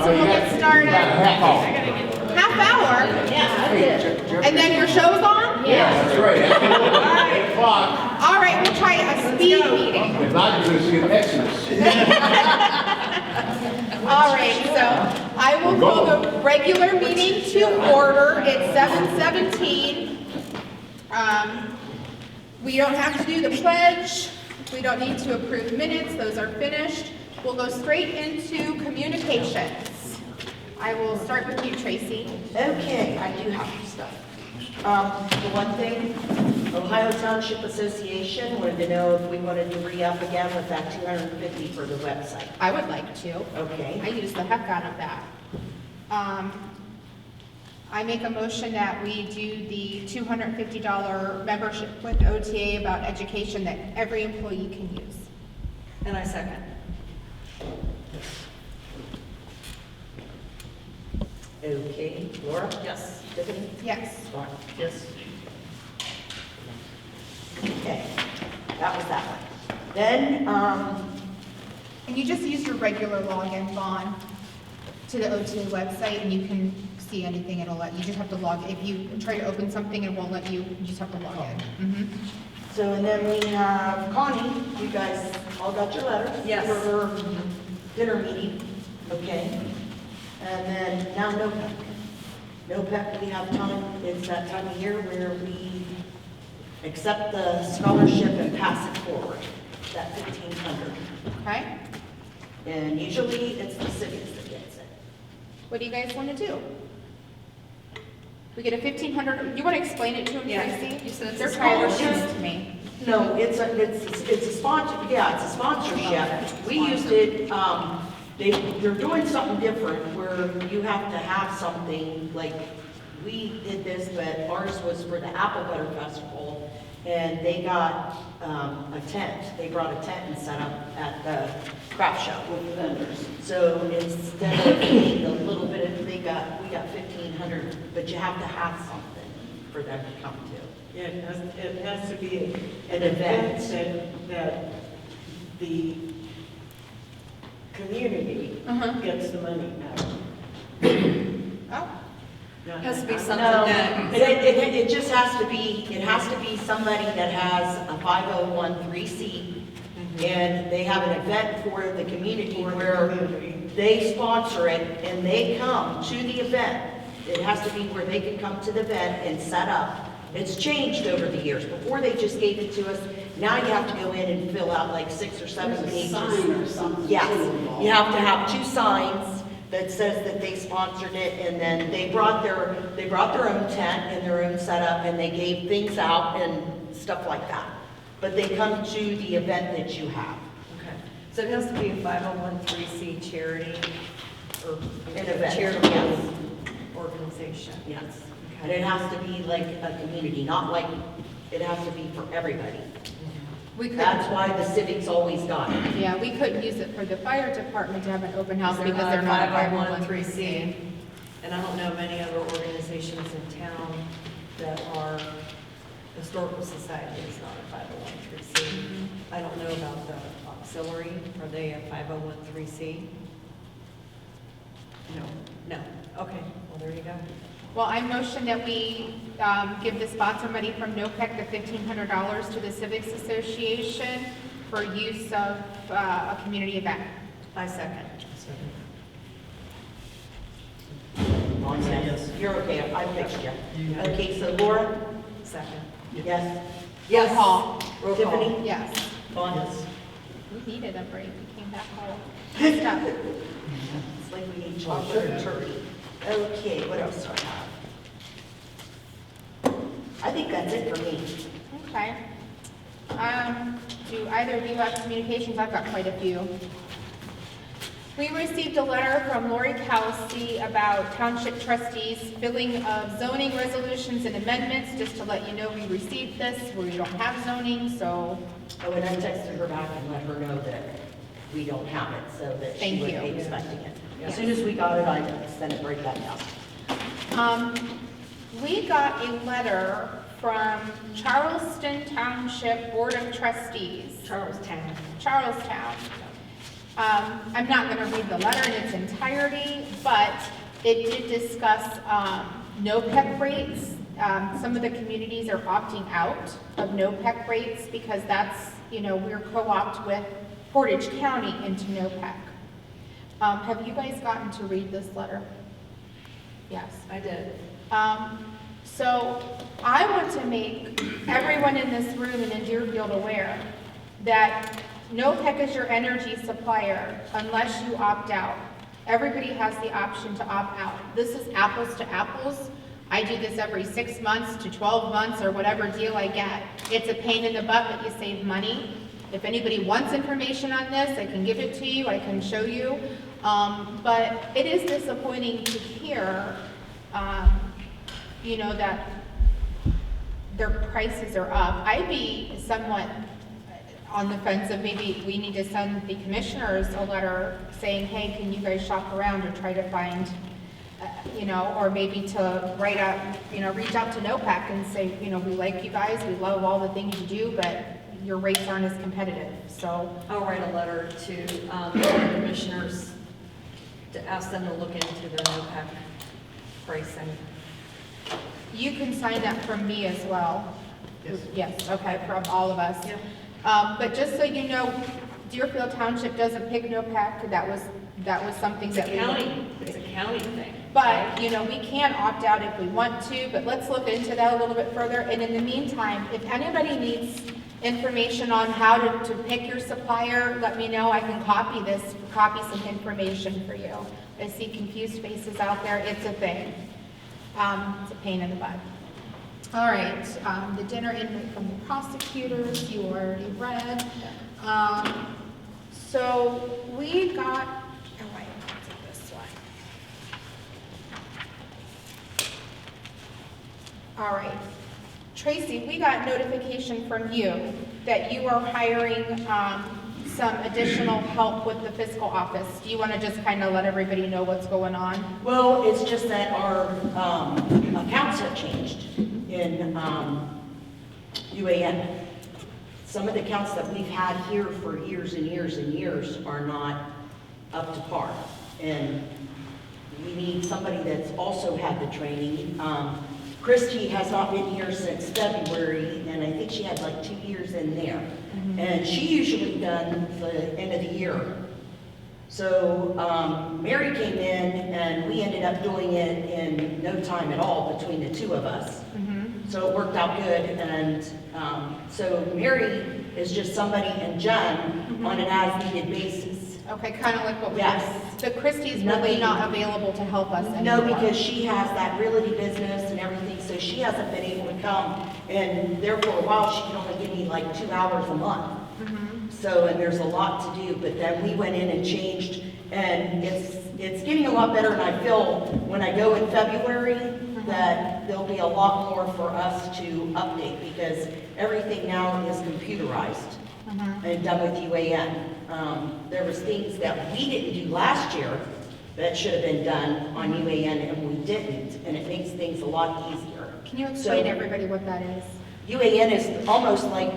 so we'll get started. Half hour? Yeah, that's it. And then your show's on? Yeah. That's right. All right, we'll try a speed meeting. If not, you're going to see an Exodus. All right, so I will call the regular meeting to order. It's 7:17. We don't have to do the pledge. We don't need to approve minutes. Those are finished. We'll go straight into communications. I will start with you, Tracy. Okay, I do have some stuff. The one thing, Ohio Township Association wanted to know if we wanted to re-up again with that $250 for the website. I would like to. Okay. I use the heck out of that. I make a motion that we do the $250 membership with OTA about education that every employee can use. And I second. Okay, Laura? Yes. Tiffany? Yes. Vaughn? Yes. Okay, that was that one. Then, And you just use your regular login, Vaughn, to the OTA website, and you can see anything it'll let you. Just have to log. If you try to open something, it won't let you. You just have to log in. so and then we have Connie. You guys all got your letter? Yes. For her dinner meeting, okay? And then now NOPEC. NOPEC, we have time, it's that time of year where we accept the scholarship and pass it forward, that 1,500. Okay. And usually it's the cities that gets it. What do you guys want to do? We get a 1,500. You want to explain it to them, Yeah. Tracy? You said it's They're a trying to scholarship. to me. No, it's a sponsor, yeah, it's a sponsorship. We used it, they're doing something different where you have to have something, like, we did this, but ours was for the Apple Butter Festival, and they got a tent. They brought a tent and set up at the craft show with the vendors. So instead of paying a little bit, we got 1,500, but you have to have something for them to come to. Yeah, it has to be An event. that the community gets the money out of. Oh. It has to be something No, that, it just has to be, it has to be somebody that has a 501(c), and they have an event for the community where they sponsor it and they come to the event. It has to be where they can come to the event and set up. It's changed over the years. Before they just gave it to us. Now you have to go in and fill out like 6 or 7 pages. Sign or something. Yes, you have to have 2 signs that says that they sponsored it, and then they brought their own tent and their own setup, and they gave things out and stuff like that. But they come to the event that you have. okay. So it has to be a 501(c) charity or An event, charitable yes. organization. Yes. And it has to be like a community, not like, it has to be for everybody. We could. That's why the civics always got it. Yeah, we couldn't use it for the fire department to have an open house because They're they're not a 501(c). And I don't know of any other organizations in town that are, Historical Society is not a 501(c). I don't know about the auxiliary, are they a 501(c)? No, okay, well, there you go. Well, I motion that we give the sponsor money from NOPEC, the $1,500 to the Civics Association for use of a community event. I second. Yes. You're okay, I fixed you. Okay, so Laura? Second. Yes. Yes. Roll call. Roll call. Tiffany? Yes. Vaughn? Yes. We needed a break. We came back home. Stop. It's like we need chocolate or turkey. Okay, what else do I have? I think that's it for me. Okay. Do either of you have communications? I've got quite a few. We received a letter from Lori Kelsey about Township Trustees filling of zoning resolutions and amendments. Just to let you know, we received this. We don't have zoning, so Oh, and I texted her back and let her know that we don't have it, so that she Thank would you. be expecting it. As soon as we got it, I sent it right back out. we got a letter from Charleston Township Board of Trustees. Charlestown. Charlestown. I'm not gonna read the letter in its entirety, but it did discuss, no-PEC rates. Some of the communities are opting out of no-PEC rates because that's, we're co-opt with Portage County into no-PEC. Have you guys gotten to read this letter? Yes. I did. So I want to make everyone in this room and in Deerfield aware that NOPEC is your energy supplier unless you opt out. Everybody has the option to opt out. This is apples to apples. I do this every 6 months to 12 months or whatever deal I get. It's a pain in the butt, but you save money. If anybody wants information on this, I can give it to you, I can show you. But it is disappointing to hear, that their prices are up. I'd be somewhat on the fence of maybe we need to send the commissioners a letter saying, hey, can you guys shop around or try to find, or maybe to write out, reach out to NOPEC and say, we like you guys, we love all the things you do, but your rates aren't as competitive, so. I'll write a letter to the commissioners to ask them to look into their NOPEC pricing. You can sign that from me as well. Yes, okay, from all of us. Yep. But just so you know, Deerfield Township doesn't pick NOPEC, that was something that we. It's a county thing. But, we can opt out if we want to, but let's look into that a little bit further. And in the meantime, if anybody needs information on how to pick your supplier, let me know. I can copy some information for you. I see confused faces out there. It's a thing. It's a pain in the butt. All right, the dinner invite from the prosecutors, you already read. So we got, I'll take this one. All right, Tracy, we got notification from you that you are hiring some additional help with the fiscal office. Do you want to just kind of let everybody know what's going on? Well, it's just that our accounts have changed in UAN. Some of the accounts that we've had here for years and years and years are not up to par. And we need somebody that's also had the training. Christy has not been here since February, and I think she had like 2 years in there. And she usually done the end of the year. So Mary came in, and we ended up doing it in no time at all between the two of us. So it worked out good, and so Mary is just somebody, and Jen on an as-needed basis. Okay, kind of like what we Yes. So Christy's really Nothing- not available to help us anymore. No, because she has that realty business and everything, so she hasn't been able to come, and there for a while, she could only give me like 2 hours a month. So, and there's a lot to do, but then we went in and changed, and it's getting a lot better, and I feel when I go in February, that there'll be a lot more for us to update, because everything now is computerized and done with UAN. There was things that we didn't do last year that should have been done on UAN, and we didn't, and it makes things a lot easier. Can you explain to So- everybody what that is? UAN is almost like,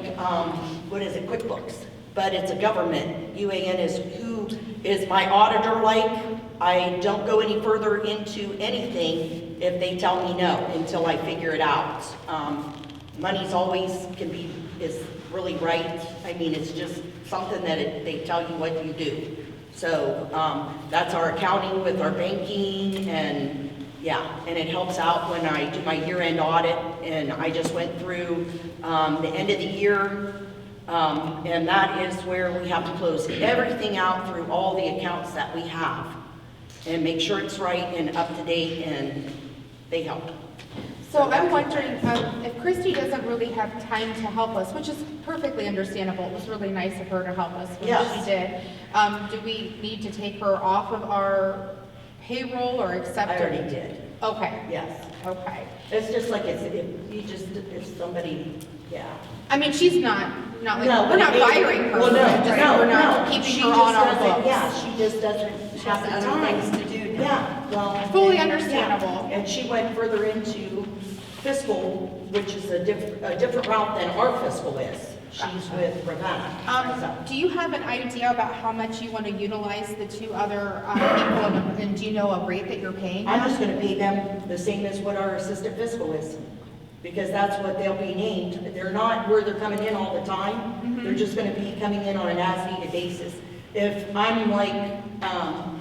what is it, QuickBooks, but it's a government. UAN is who is my auditor like. I don't go any further into anything if they tell me no until I figure it out. Money's always is really right. I mean, it's just something that they tell you what you do. So that's our accounting with our banking, and yeah, and it helps out when I do my year-end audit, and I just went through the end of the year, and that is where we have to close everything out through all the accounts that we have and make sure it's right and up to date, and they help. So I'm wondering, if Christy doesn't really have time to help us, which is perfectly understandable, it was really nice of her to help us when Yes. she did. Do we need to take her off of our payroll or accept I her? already did, Okay, yes. okay. It's just like if somebody, yeah. I mean, she's not like, No, we're not but it- firing her. Well, no, just- no, We're not no. keeping She her just on our doesn't- books. Yeah, she just doesn't She have has the other time. things to do now. Yeah, well. Fully yeah. understandable. And she went further into fiscal, which is a different route than our fiscal is. She's with Ravenna. So, Do you have an idea about how much you want to utilize the two other people, and do you know a rate that you're paying? I'm just gonna pay them the same as what our assistant fiscal is, because that's what they'll be named. They're not where they're coming in all the time. They're just gonna be coming in on an as-needed basis. If I'm like,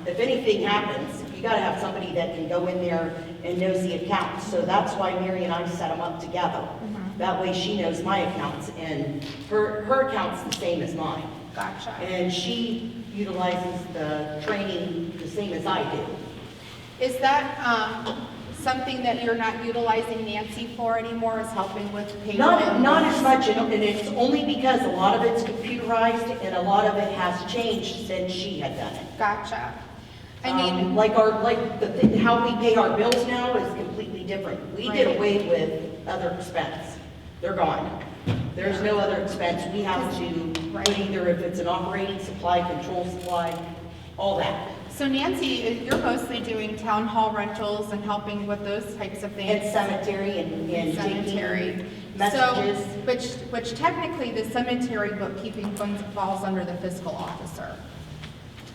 if anything happens, you gotta have somebody that can go in there and knows the accounts. So that's why Mary and I set them up together. That way she knows my accounts, and her account's the same as mine. Gotcha. And she utilizes the training the same as I do. Is that something that you're not utilizing Nancy for anymore, is helping with payroll? Not as much, and it's only because a lot of it's computerized and a lot of it has changed since she had done it. Gotcha. I mean, How we pay our bills now is completely different. We did Right. away with other expense. They're gone. There's no other expense. We have to Right. put either if it's an operating supply, control supply, all that. so Nancy, you're mostly doing town hall rentals and helping with those types of things. And cemetery and Cemetery. taking messages. So, which technically the cemetery bookkeeping funds falls under the fiscal officer.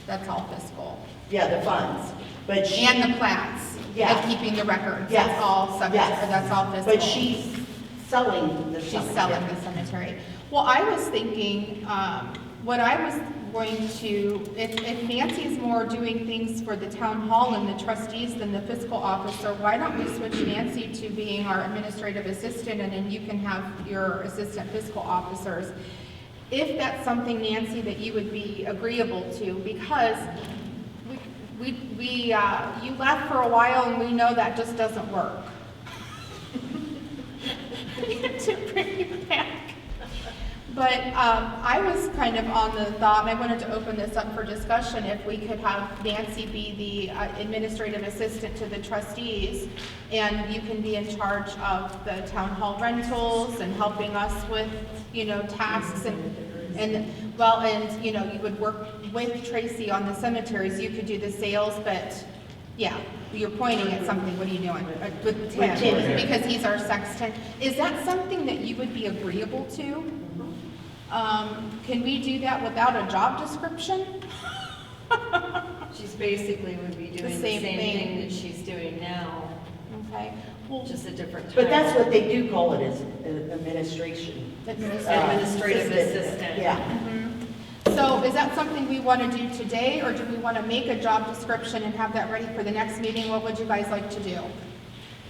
That's all fiscal. Yeah, the funds. But she. And the plats. Yeah. And keeping the records. Yes. That's all cemetery, Yes. that's all fiscal. But she's selling the She's cemetery. selling the cemetery. Well, I was thinking, what I was going to, if Nancy's more doing things for the town hall and the trustees than the fiscal officer, why don't we switch Nancy to being our administrative assistant, and then you can have your assistant fiscal officers? If that's something, Nancy, that you would be agreeable to, because you left for a while and we know that just doesn't work. To bring you back. But I was kind of on the thought, and I wanted to open this up for discussion, if we could have Nancy be the administrative assistant to the trustees, and you can be in charge of the town hall rentals and helping us with, tasks and you would work with Tracy on the cemeteries. You could do the sales, but yeah, you're pointing at something. What are you doing? With Tim, Tim. because he's our sexton. Is that something that you would be agreeable to? Can we do that without a job description? She's basically would be doing the same same thing. thing that she's doing now, Okay. Well, just a different time. But that's what they do call it, is administration. Administrative assistant. Yeah. So is that something we want to do today, or do we want to make a job description and have that ready for the next meeting? What would you guys like to do?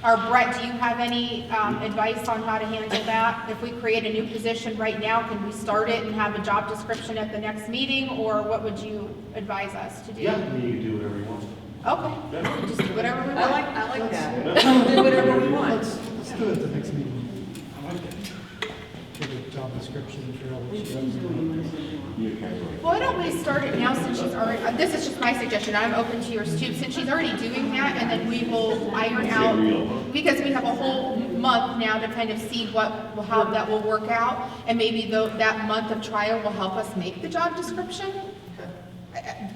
Or Brett, do you have any advice on how to handle that? If we create a new position right now, can we start it and have a job description at the next meeting, or what would you advise us to do? Yeah, I mean, you can do whatever you want. Okay, just do whatever we want. I like that. Do whatever we want. Let's do it at the next meeting. I like it. Give a job description for all that she does. Why don't we start it now, since she's already, this is just my suggestion, I'm open to yours too, since she's already doing that, and then we will iron out, because we have a whole month now to kind of see how that will work out, and maybe that month of trial will help us make the job description.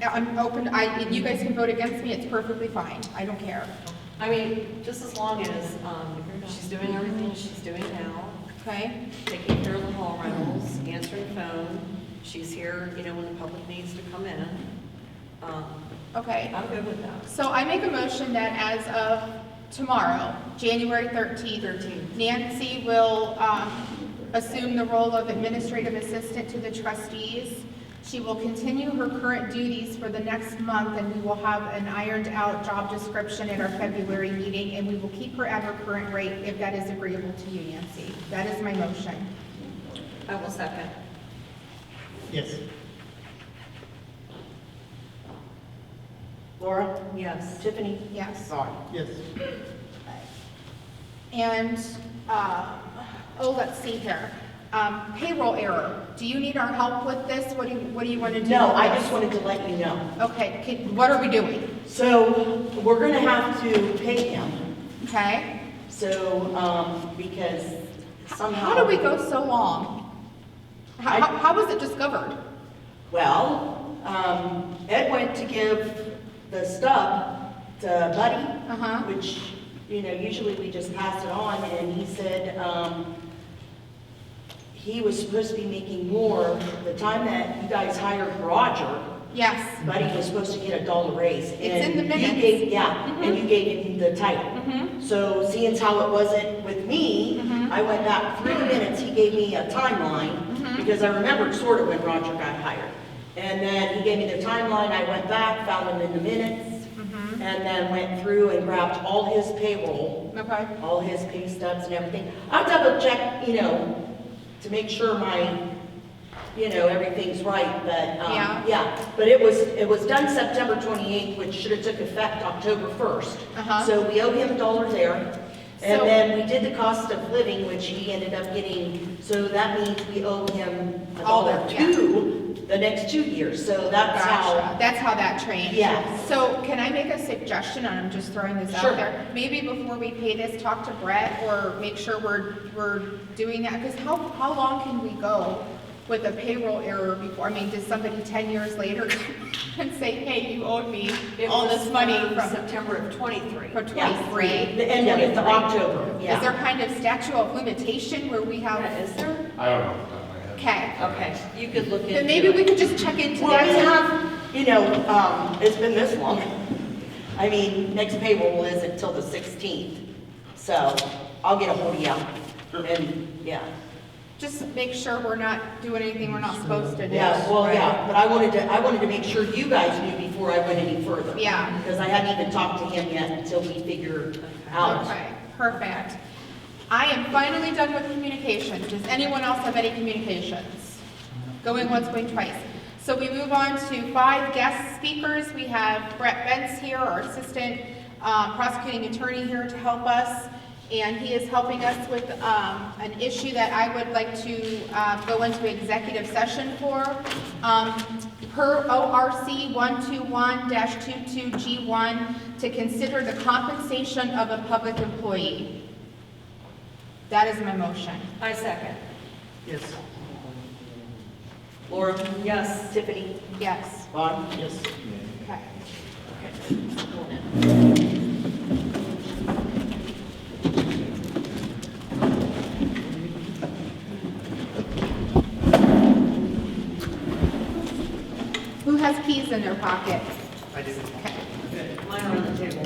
I'm open, you guys can vote against me, it's perfectly fine, I don't care. I mean, just as long as she's doing everything she's doing now, Okay? taking care of the hall rentals, answering the phone, she's here, when the public needs to come in. Okay. I'm good with that. So I make a motion that as of tomorrow, January 13th, Nancy will assume the role of administrative assistant to the trustees. She will continue her current duties for the next month, and we will have an ironed-out job description at our February meeting, and we will keep her at her current rate if that is agreeable to you, Nancy. That is my motion. I will second. Yes. Laura? Yes. Tiffany? Yes. Vaughn? Yes. And, let's see here. Payroll error. Do you need our help with this? What do you want to do? No, with I this? just wanted to let you know. Okay, what are we doing? So, we're gonna have to pay him, Okay? so, because somehow. How do we go so long? How was it discovered? Well, Ed went to give the stub to Buddy, Uh-huh. which, usually we just pass it on, and he said, he was supposed to be making more. The time that you guys hired Roger, Yes. Buddy was supposed to get $1 raise. It's in the And you minutes. gave- Yeah, and you gave him the title. Mm-hmm. So seeing as how it wasn't with me, Mhm. I went back 3 minutes, he gave me a timeline, Mhm. because I remembered sort of when Roger got hired. And then he gave me the timeline, I went back, found him in the minutes, Mm-hmm. and then went through and grabbed all his payroll, Okay. all his pay stubs and everything. I'll double check, to make sure everything's right, but, Yeah. But it was done September 28th, which should have took effect October 1st. Uh-huh. So we owe him $1 there. And So- then we did the cost of living, which he ended up getting, so that means we owe him All $1 that, yeah. too, the next 2 years. So that's Gotcha. how, That's how that trained. Yes. So can I make a suggestion, and I'm just throwing this Sure. out there? Maybe before we pay this, talk to Brett or make sure we're doing that, because how long can we go with a payroll error before? I mean, does somebody 10 years later and say, hey, you owed me all this money from September of 23. 23? the end of it, the October, Is yeah. there kind of statute of limitation where we have? Is there? I don't know off the top of my head. Okay. Okay, you could look into Then maybe we it. could just check into Well, we that. have, it's been this long. I mean, next payroll is until the 16th. So I'll get a hold of you. And, yeah. Just make sure we're not doing anything we're not supposed to do. Yeah, well, right? yeah, but I wanted to make sure you guys knew before I went any further. Yeah. Because I hadn't even talked to him yet until we figured out. Okay, perfect. I am finally done with communications. Does anyone else have any communications? Going once, going twice. So we move on to 5 guest speakers. We have Brett Bentz here, our assistant prosecuting attorney here to help us. And he is helping us with an issue that I would like to go into executive session for. Per ORC 121-22G1, to consider the compensation of a public employee. That is my motion. I second. Yes. Laura? Yes. Tiffany? Yes. Vaughn? Yes. Okay. Who has keys in their pocket? I do. Okay. Mine are on the table.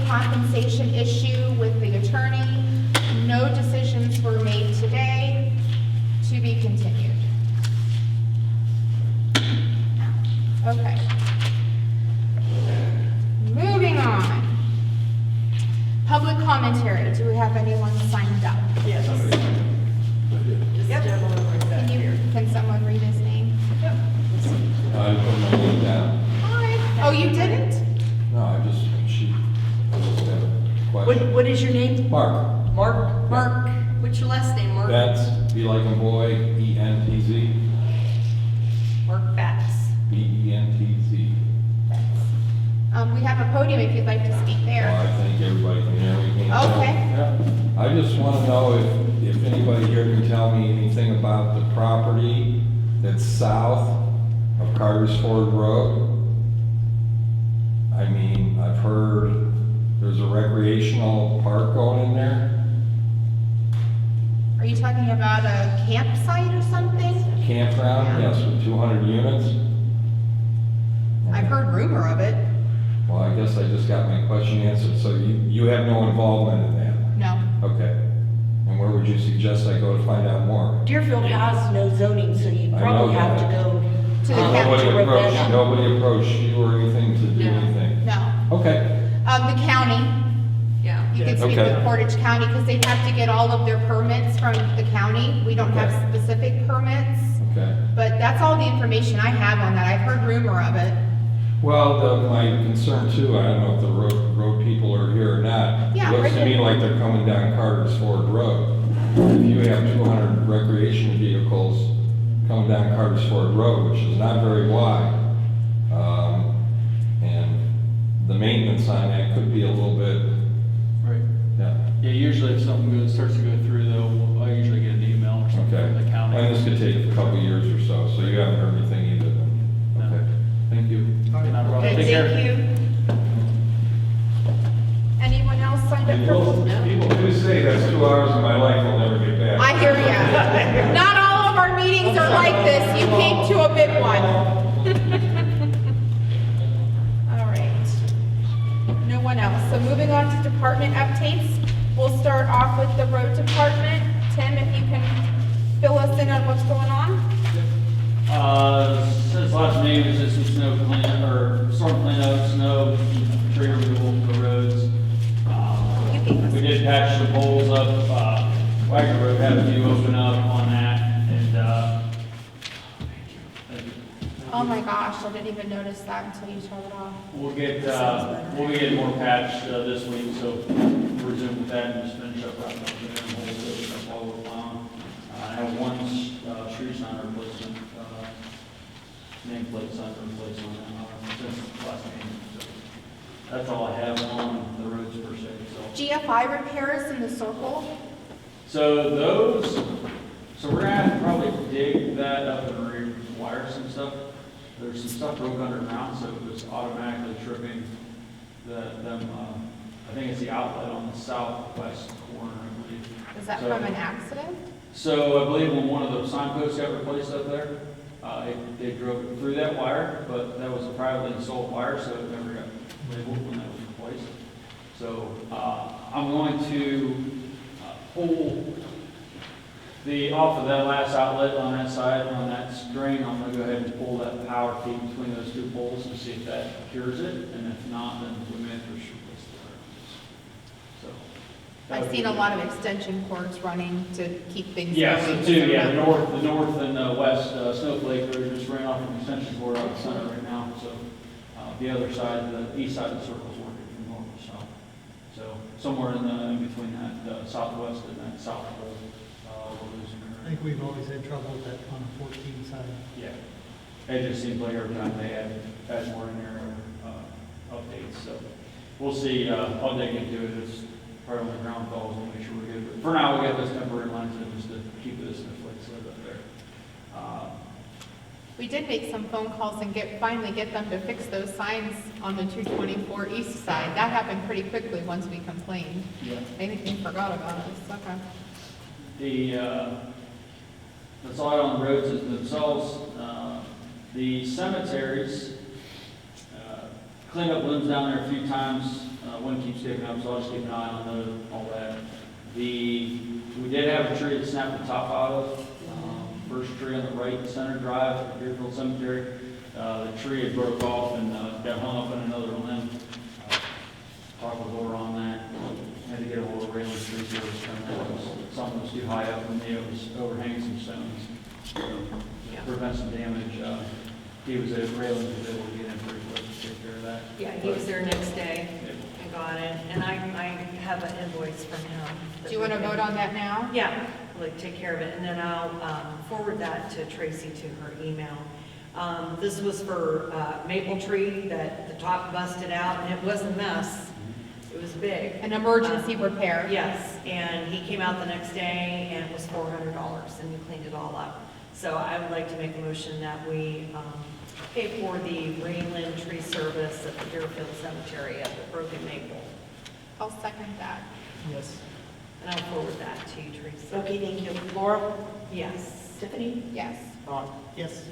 compensation issue with the attorney. No decisions were made today. To be continued. Okay. Moving on. Public commentary. Do we have anyone signed up? Yes. This gentleman right back here. Can someone read his name? I put my name down. Hi. Oh, you didn't? No, I just had a question. What is your name? Mark, Mark? Mark, what's your last name, Mark? Betts, B like a boy, E-N-T-Z, Mark Batts. B-E-N-T-Z. We have a podium if you'd like to speak Well, there. I think everybody can hear me. can't they? Okay. Yeah. I just want to know if anybody here can tell me anything about the property that's south of Carter's Ford Road. I mean, I've heard there's a recreational park going in there, Are you talking about a campsite or something? campground, yes, with 200 units. I've heard rumor of it. Well, I guess I just got my question answered, so you have no involvement in that? No. Okay. And where would you suggest I go to find out more? Deerfield has no zoning, so you I probably know have to that. go. To the Nobody county. approached, nobody approached you or anything to do No. anything? No. Okay, The county, Yeah. you can Yeah. speak Okay. with Portage County because they have to get all of their permits from the county. We don't have Okay. specific permits, okay. but that's all the information I have on that. I've heard rumor of it. Well, my concern too, I don't know if the road people are here or not. Yeah, It looks to right me there. like they're coming down Carter's Ford Road. If you have 200 recreation vehicles coming down Carter's Ford Road, which is not very wide, and the maintenance on that could be a little bit, Right. yeah, Yeah, usually if something starts to go through though, I usually get an email or something okay. from the county. And this could take a couple years or so you haven't heard anything either then? No. Okay, thank you. Not a problem. Okay, Take care. thank you. Anyone else signed up for? People do say that's 2 hours of my life I'll never get back. I hear ya. Not all of our meetings are like this. You came to a big one. All right. No one else. So moving on to department updates. We'll start off with the road department. Tim, if you can fill us in on what's going on. Since last meeting, was just some snow cleanup, or storm cleanup, snow, tree removal for the roads. You gave us. We did patch the poles up, Wagner Road had a few open up on that, and, Oh my gosh, I didn't even notice that until you shut it off. we'll be getting more patch, this week, so we'll resume with that and just finish up right now. That's all we're plowing. I have one, street sign replacement, nameplate sign replacement, since last meeting. So that's all I have on the roads per se, so. GFI repairs in the circle. So those, so we're gonna have to probably dig that up and rewire some stuff. There's some stuff broke underground, so it was automatically tripping I think it's the outlet on the southwest corner, I believe. Is that So- from an accident? So I believe when one of the signposts got replaced up there, they drove it through that wire, but that was a privately installed wire, so it never got labeled when that was replaced. So I'm going to pull off of that last outlet on that side, on that string, I'm gonna go ahead and pull that power feed between those two poles and see if that cures it, and if not, then we may have to replace the wire. So. that I've would seen be- a lot of extension cords running to keep things going. Yeah, so two, yeah, the north and west snowflake road just ran off an extension cord out the center right now, so the other side, the east side of the circle is working from north to south. So somewhere in between that southwest and that south pole, we're losing I current. think we've always had trouble with that on the 14 side. Yeah, it just seems like every time they add more in there, updates, so we'll see, I'll dig into it, it's part of the ground falls, we'll make sure we're good. But for now, we got those temporary lines in just to keep this in place up there. We did make some phone calls and finally get them to fix those signs on the 224 east side. That happened pretty quickly once we complained. Yeah. I think they forgot about us. Okay. That's all on the roads themselves. The cemeteries, cleaned up limbs down there a few times. Wind keeps kicking up, so I'll just keep an eye on all that. We did have a tree that snapped the top out of, first tree on the right center drive at Deerfield Cemetery. The tree had broke off and got hung up in another limb. Talked with Laura on that. Had to get a hold of railing tree service. Something was too high up for me. It was overhanging some stones. Yeah. Prevent some damage. He was at railing, was able to get in pretty quick to take care of that. Yeah, he was there next day and got it, and I have an invoice from him. Do you want to vote on that now? Yeah, like take care of it, and then I'll forward that to Tracy to her email. This was for maple tree that the top busted out, and it was a mess. It was big. An emergency repair? Yes, and he came out the next day, and it was $400, and he cleaned it all up. So I would like to make a motion that we pay for the Rayland tree service at the Deerfield Cemetery at the Broken Maple. I'll second that. Yes. And I'll forward that to you, Tracy. Okay, thank you. Laura? Yes. Tiffany? Yes. Vaughn? Yes.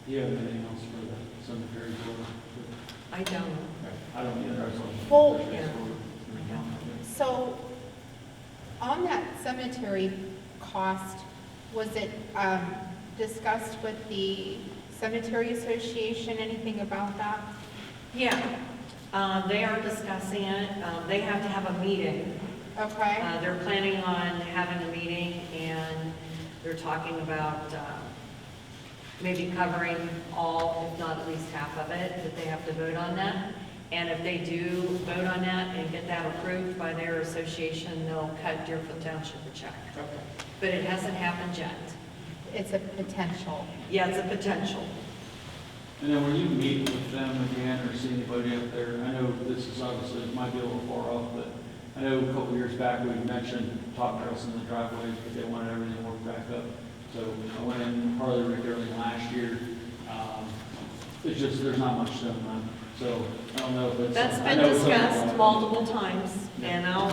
Do you have anything else for the cemetery board? I don't. I don't either. I was on- Well, yeah. So, on that cemetery cost, was it discussed with the cemetery association, anything about that? Yeah, they are discussing it. They have to have a meeting. Okay, They're planning on having a meeting, and they're talking about maybe covering all, if not at least half of it, that they have to vote on that. And if they do vote on that and get that approved by their association, they'll cut Deerfield Township a check. But it hasn't happened yet. it's a potential. Yeah, it's a potential. And then when you meet with them again or see anybody up there, I know this is obviously, it might be a little far off, but I know a couple years back we mentioned top dress in the driveways, but they wanted everything worked back up. So I went in probably regularly last year. It's just, there's not much done on it. So I don't know if it's. That's I been know it's something discussed like- multiple times, and I'll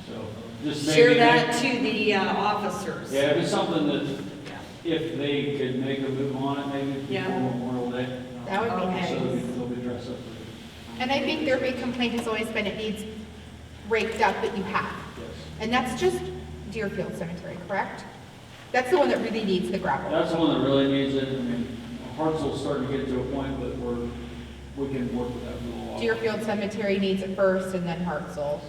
So just share maybe. that to the officers. Yeah, if it's something that, Yeah. if they could make a move on it, maybe Yeah. before Memorial Day. That would be Okay. nice. So they'll be dressed up for it. And I think their big complaint has always been it needs raked up, but you have. Yes. And that's just Deerfield Cemetery, correct? That's the one that really needs the gravel. That's the one that really needs it. I mean, Hartsville's starting to get to a point, but we can work with that for a little while. Deerfield Cemetery needs it first, and then Hartsel.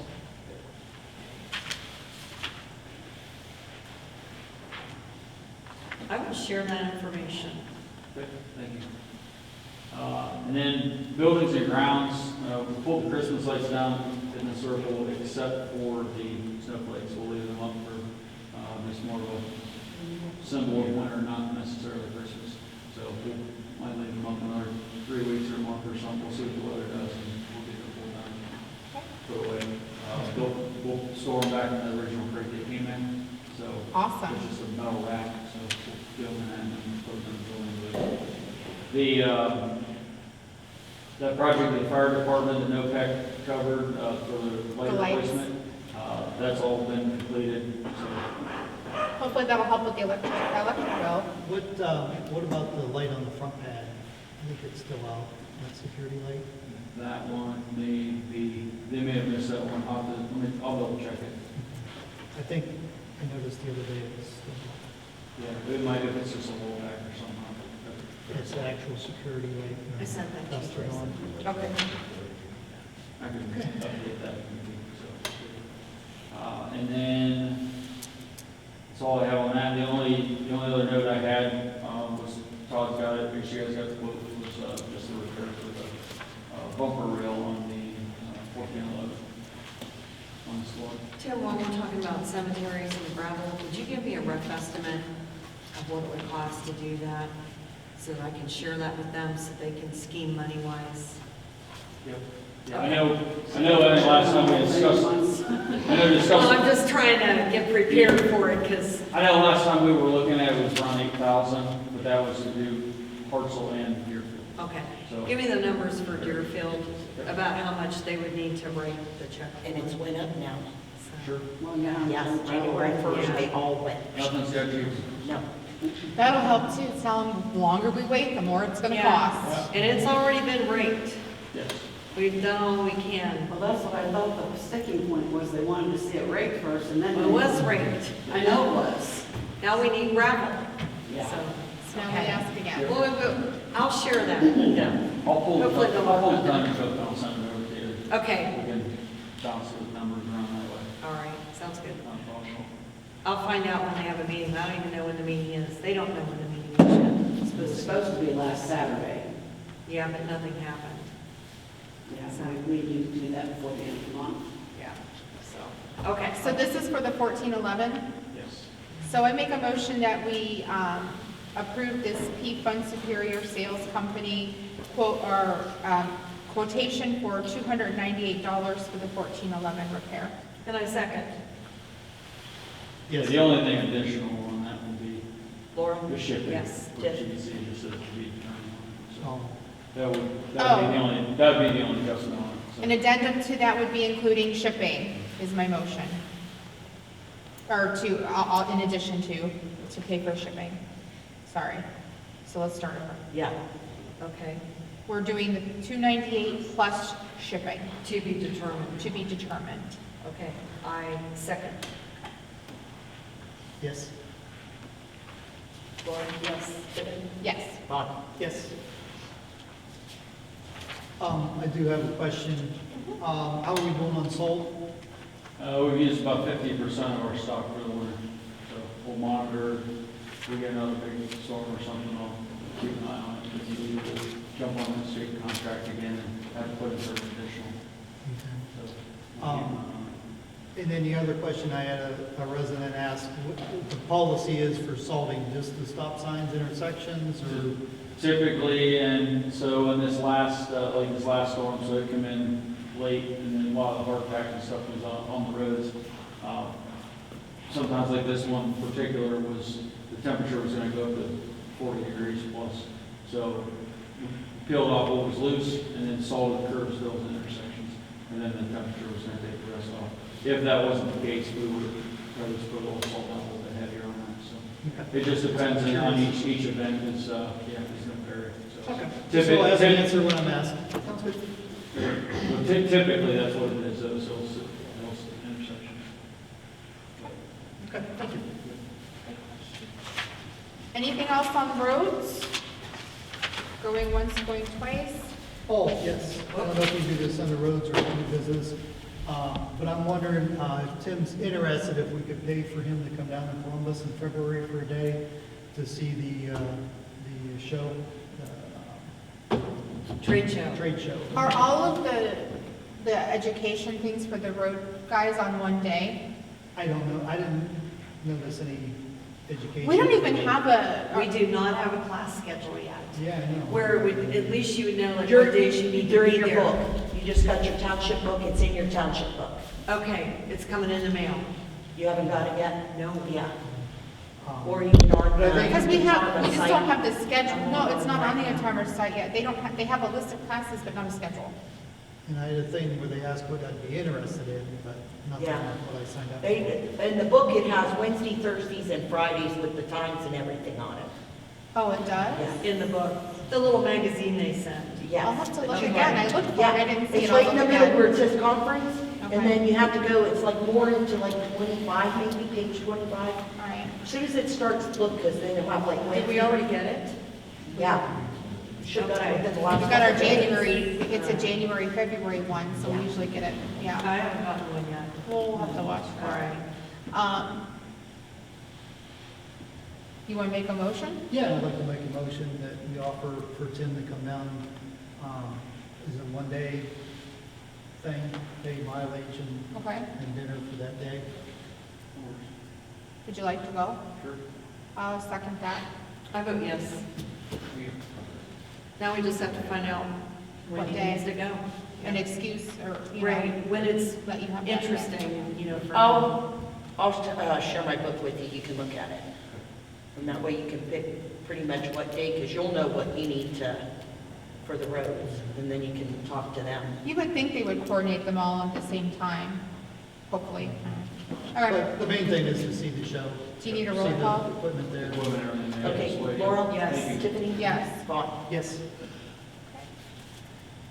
I will share that information. Okay, thank you. And then buildings and grounds, we pulled the Christmas lights down in the circle except for the snowflakes. We'll leave them up for, just more of a symbol of winter, not necessarily Christmas. So we might leave them up another 3 weeks or a month or something. We'll see what the weather does and we'll get it pulled down. Put away. We'll store them back in the original crate they came in. So Awesome. it's just a metal rack, so we'll fill them in and put them in the building. That project with the fire department, the NOPEC covered for the light The lights. replacement, that's all been completed, so. Hopefully that'll help with the electric bill. What about the light on the front pad? I think it's still out, that security light. That one may be, they may have missed that one, I'll double check it. I think I noticed the other day it was, Yeah, it might, if it's just a roll back or something. it's the actual security light. I sent that to you, Duster Tracy. on. Okay. I can update that. So. And then, that's all I have on that. The only other note I had was Todd's got it, she has got the quote, was just the repair for the bumper rail on the 1411 on the floor. Tim, while we're talking about cemeteries and gravel, could you give me a rough estimate of what it would cost to do that? So that I can share that with them so they can scheme money-wise? Yep. Yeah, I know last time we discussed, Well, I'm just trying to get prepared for it, because, I know last time we were looking at it was around 8,000, but that was to do Hartsel and Deerfield. okay. So- Give me the numbers for Deerfield, about how much they would need to write the check. And it's went up now. Sure. Yes, January 1st, they all went. Nothing's got you. No, That'll help too. Tell them the longer we wait, the more it's gonna Yeah. cost. And it's already been raked. Yes. We've done all we can. Well, that's what I thought the sticking point was, they wanted to see it raked first and then. Well, it was raked. I know it was. Now we need gravel. Yeah. So, So now we okay. ask again. I'll share that. Yeah. I'll pull Hopefully they'll I'll pull work the on time code and I'll send it over to you. Okay, We can bounce those numbers around that way. all right, sounds good. Not a problem. I'll find out when they have a meeting. I don't even know when the meeting is. They don't know when the meeting is yet. It was supposed to be last Saturday. Yeah, but nothing happened. Yeah, so we need to do that before the end of the month. Yeah, so, okay. So this is for the 1411. Yes. So I make a motion that we approve this P Fund Superior Sales Company quote, or quotation for $298 for the 1411 repair. And I second. Yes. The only thing additional on that would be Laura? the shipping. Yes. Which you can see just says to be determined. So Oh, that would be Oh. that would be the only adjustment on it. So. An addendum to that would be including shipping is my motion. Or to, in addition to pay for shipping. Sorry. So let's start over. Yeah. Okay, We're doing the 298 plus shipping to be determined. to be determined. Okay, I second. yes. Laura, yes. Yes. Vaughn? Yes. I do have a question. How are we doing on salt? We've used about 50% of our stock for the winter. So we'll monitor. If we get another big storm or something, I'll keep an eye on it. Because we will jump on the state contract again and have to put in for additional. So, And then the other question I had, a resident asked, what the policy is for salting, just the stop signs, intersections, or? typically, and so in this last, like this last storm, so it came in late, and then while the hard pack and stuff was on the roads, sometimes like this one in particular was, the temperature was gonna go up to 40 degrees plus. So we peeled off what was loose and then salted curbs, hills, and intersections, and then the temperature was gonna take the rest off. If that wasn't the case, we would have just put a little salt down a little bit heavier on that, so. It just depends on each event, it's, yeah, it's gonna vary, so. Okay. Just so I have an Typically, answer when I'm asked. Sounds good. typically, that's what it is, those hills, intersections. Okay, thank you. Anything else on roads? Going once, going twice? Oh, yes. I don't know if we do this on the roads or any business, but I'm wondering if Tim's interested, if we could pay for him to come down to Columbus in February for a day to see the show, Trade show. trade show. Are all of the education things for the road guys on one day? I don't know. I didn't notice any education. We don't even have We do not have a class schedule yet, Yeah, I know. where it would, at least you would know like Your, what days you need they're to be in your there. book. You just got your township book, it's in your township book. Okay, it's coming in the mail. You haven't got it yet? No. Yeah. Um, Or you can on. But I think- Because we just site. don't have the schedule. No, it's not on the Atomer site yet. They don't have, they have a list of classes, but not a schedule. And I had a thing where they asked what I'd be interested in, but nothing Yeah. like what I signed up for. They, in the book, it has Wednesday, Thursdays, and Fridays with the times and everything on it. Oh, it does? Yeah. In the book, the little magazine they send. Yeah. I'll have to look Okay. again. I looked for it. I didn't see it. It's I'll right in the look middle again. where it says conference, Okay. and then you have to go, it's like more into like 25, maybe page 25. All right. As soon as it starts, look, because then it'll have like Did Wednesday. we already get it? Yeah. Should have got it within the last. We got our couple days. January, it's a January, February one, so we Yeah. usually get it, yeah. I haven't gotten one yet. We'll have to watch All for it. right. You want to make a motion? Yeah, I'd like to make a motion that we offer for Tim to come down, is a one-day thing, pay mileage Okay. and dinner for that day. Would you like to go? Sure. I'll second that. I vote yes. Now we just have to find out when What he day? needs to go. An excuse or, you know, Right, when it's let you have that. interesting, you know, for. I'll share my book with you, you can look at it. And that way you can pick pretty much what day, because you'll know what you need to, for the roads, and then you can talk to them. You would think they would coordinate them all at the same time, hopefully. Okay, But the main thing is to see the show. do you need a See roll the call? equipment there. Equipment and everything there, Okay, display. Laura? Yes. Tiffany? Yes. Vaughn? Yes.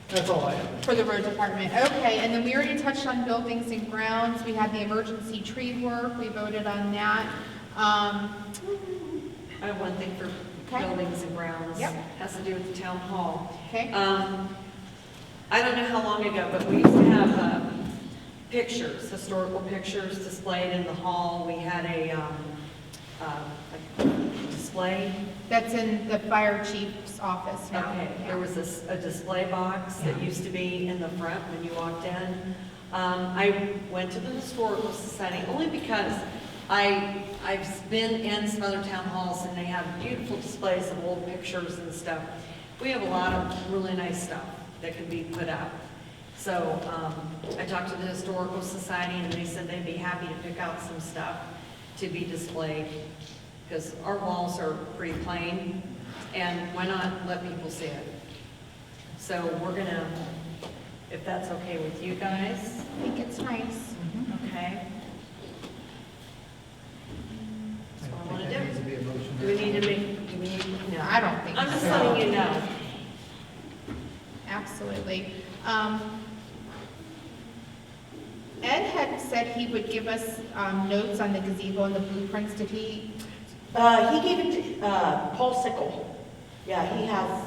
That's all I have. For the road department, okay, and then we already touched on buildings and grounds, we had the emergency tree work, we voted on that. I have one thing for Okay. buildings and grounds. Yep. Has to do with the town hall. Okay, I don't know how long ago, but we used to have pictures, historical pictures displayed in the hall. We had a display. that's in the fire chief's office now. Okay, there was a display box that used to be in the front when you walked in. I went to the Historical Society only because I've been in some other town halls and they have beautiful displays of old pictures and stuff. We have a lot of really nice stuff that can be put up. So I talked to the Historical Society and they said they'd be happy to pick out some stuff to be displayed because our walls are pretty plain and why not let people see it? So we're gonna, if that's okay with you guys, I think it's nice. okay? I That's what I don't wanna think that needs do. to be a motion. Do we need to make, do we need, no? I don't think I'm just so. letting you know. Absolutely. Ed had said he would give us notes on the gazebo and the blueprints. Did he? He gave it to, Paul Sickle. Yeah, he has,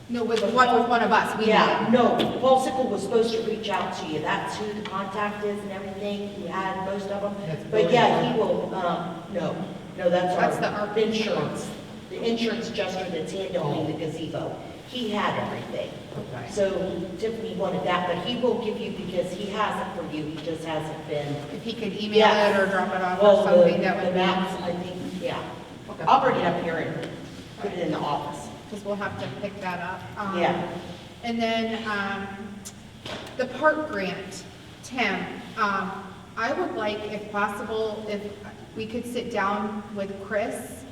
No, with one of us. We yeah, did. no, Paul Sickle was supposed to reach out to you. That's who the contact is and everything. You had most of them. That's But yeah, Billy. he will, no, That's the our ARP insurance. The insurance adjuster that's handling the gazebo. He had everything. Okay. So Tiffany wanted that, but he will give you, because he has it for you, he just hasn't been. If he could email Yes. it or drop it off Well, or something, that the would maps, be, I think, yeah. Okay. I'll bring it up here and put it in the office. because we'll have to pick that up. Yeah. And then, the park grant, Tim, I would like, if possible, if we could sit down with Chris.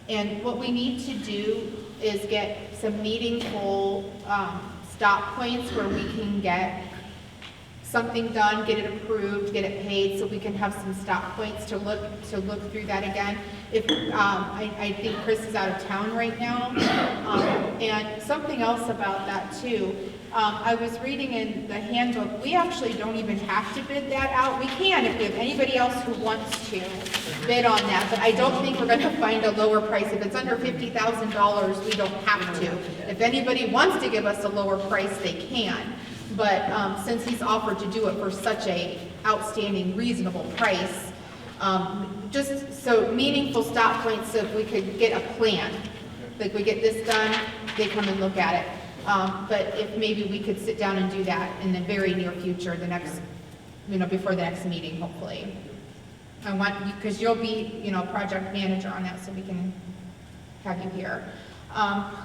And what we need to do is get some meaningful, stop points where we can get something done, get it approved, get it paid, so we can have some stop points to look through that again. If, I think Chris is out of town right now. And something else about that too, I was reading in the handbook, we actually don't even have to bid that out. We can if we have anybody else who wants to bid on that, but I don't think we're gonna find a lower price. If it's under $50,000, we don't have to. If anybody wants to give us a lower price, they can. But since he's offered to do it for such a outstanding, reasonable price, just so meaningful stop points, so if we could get a plan. Like we get this done, they come and look at it. But if maybe we could sit down and do that in the very near future, the next, before the next meeting, hopefully. I want, because you'll be, project manager on that, so we can have you here.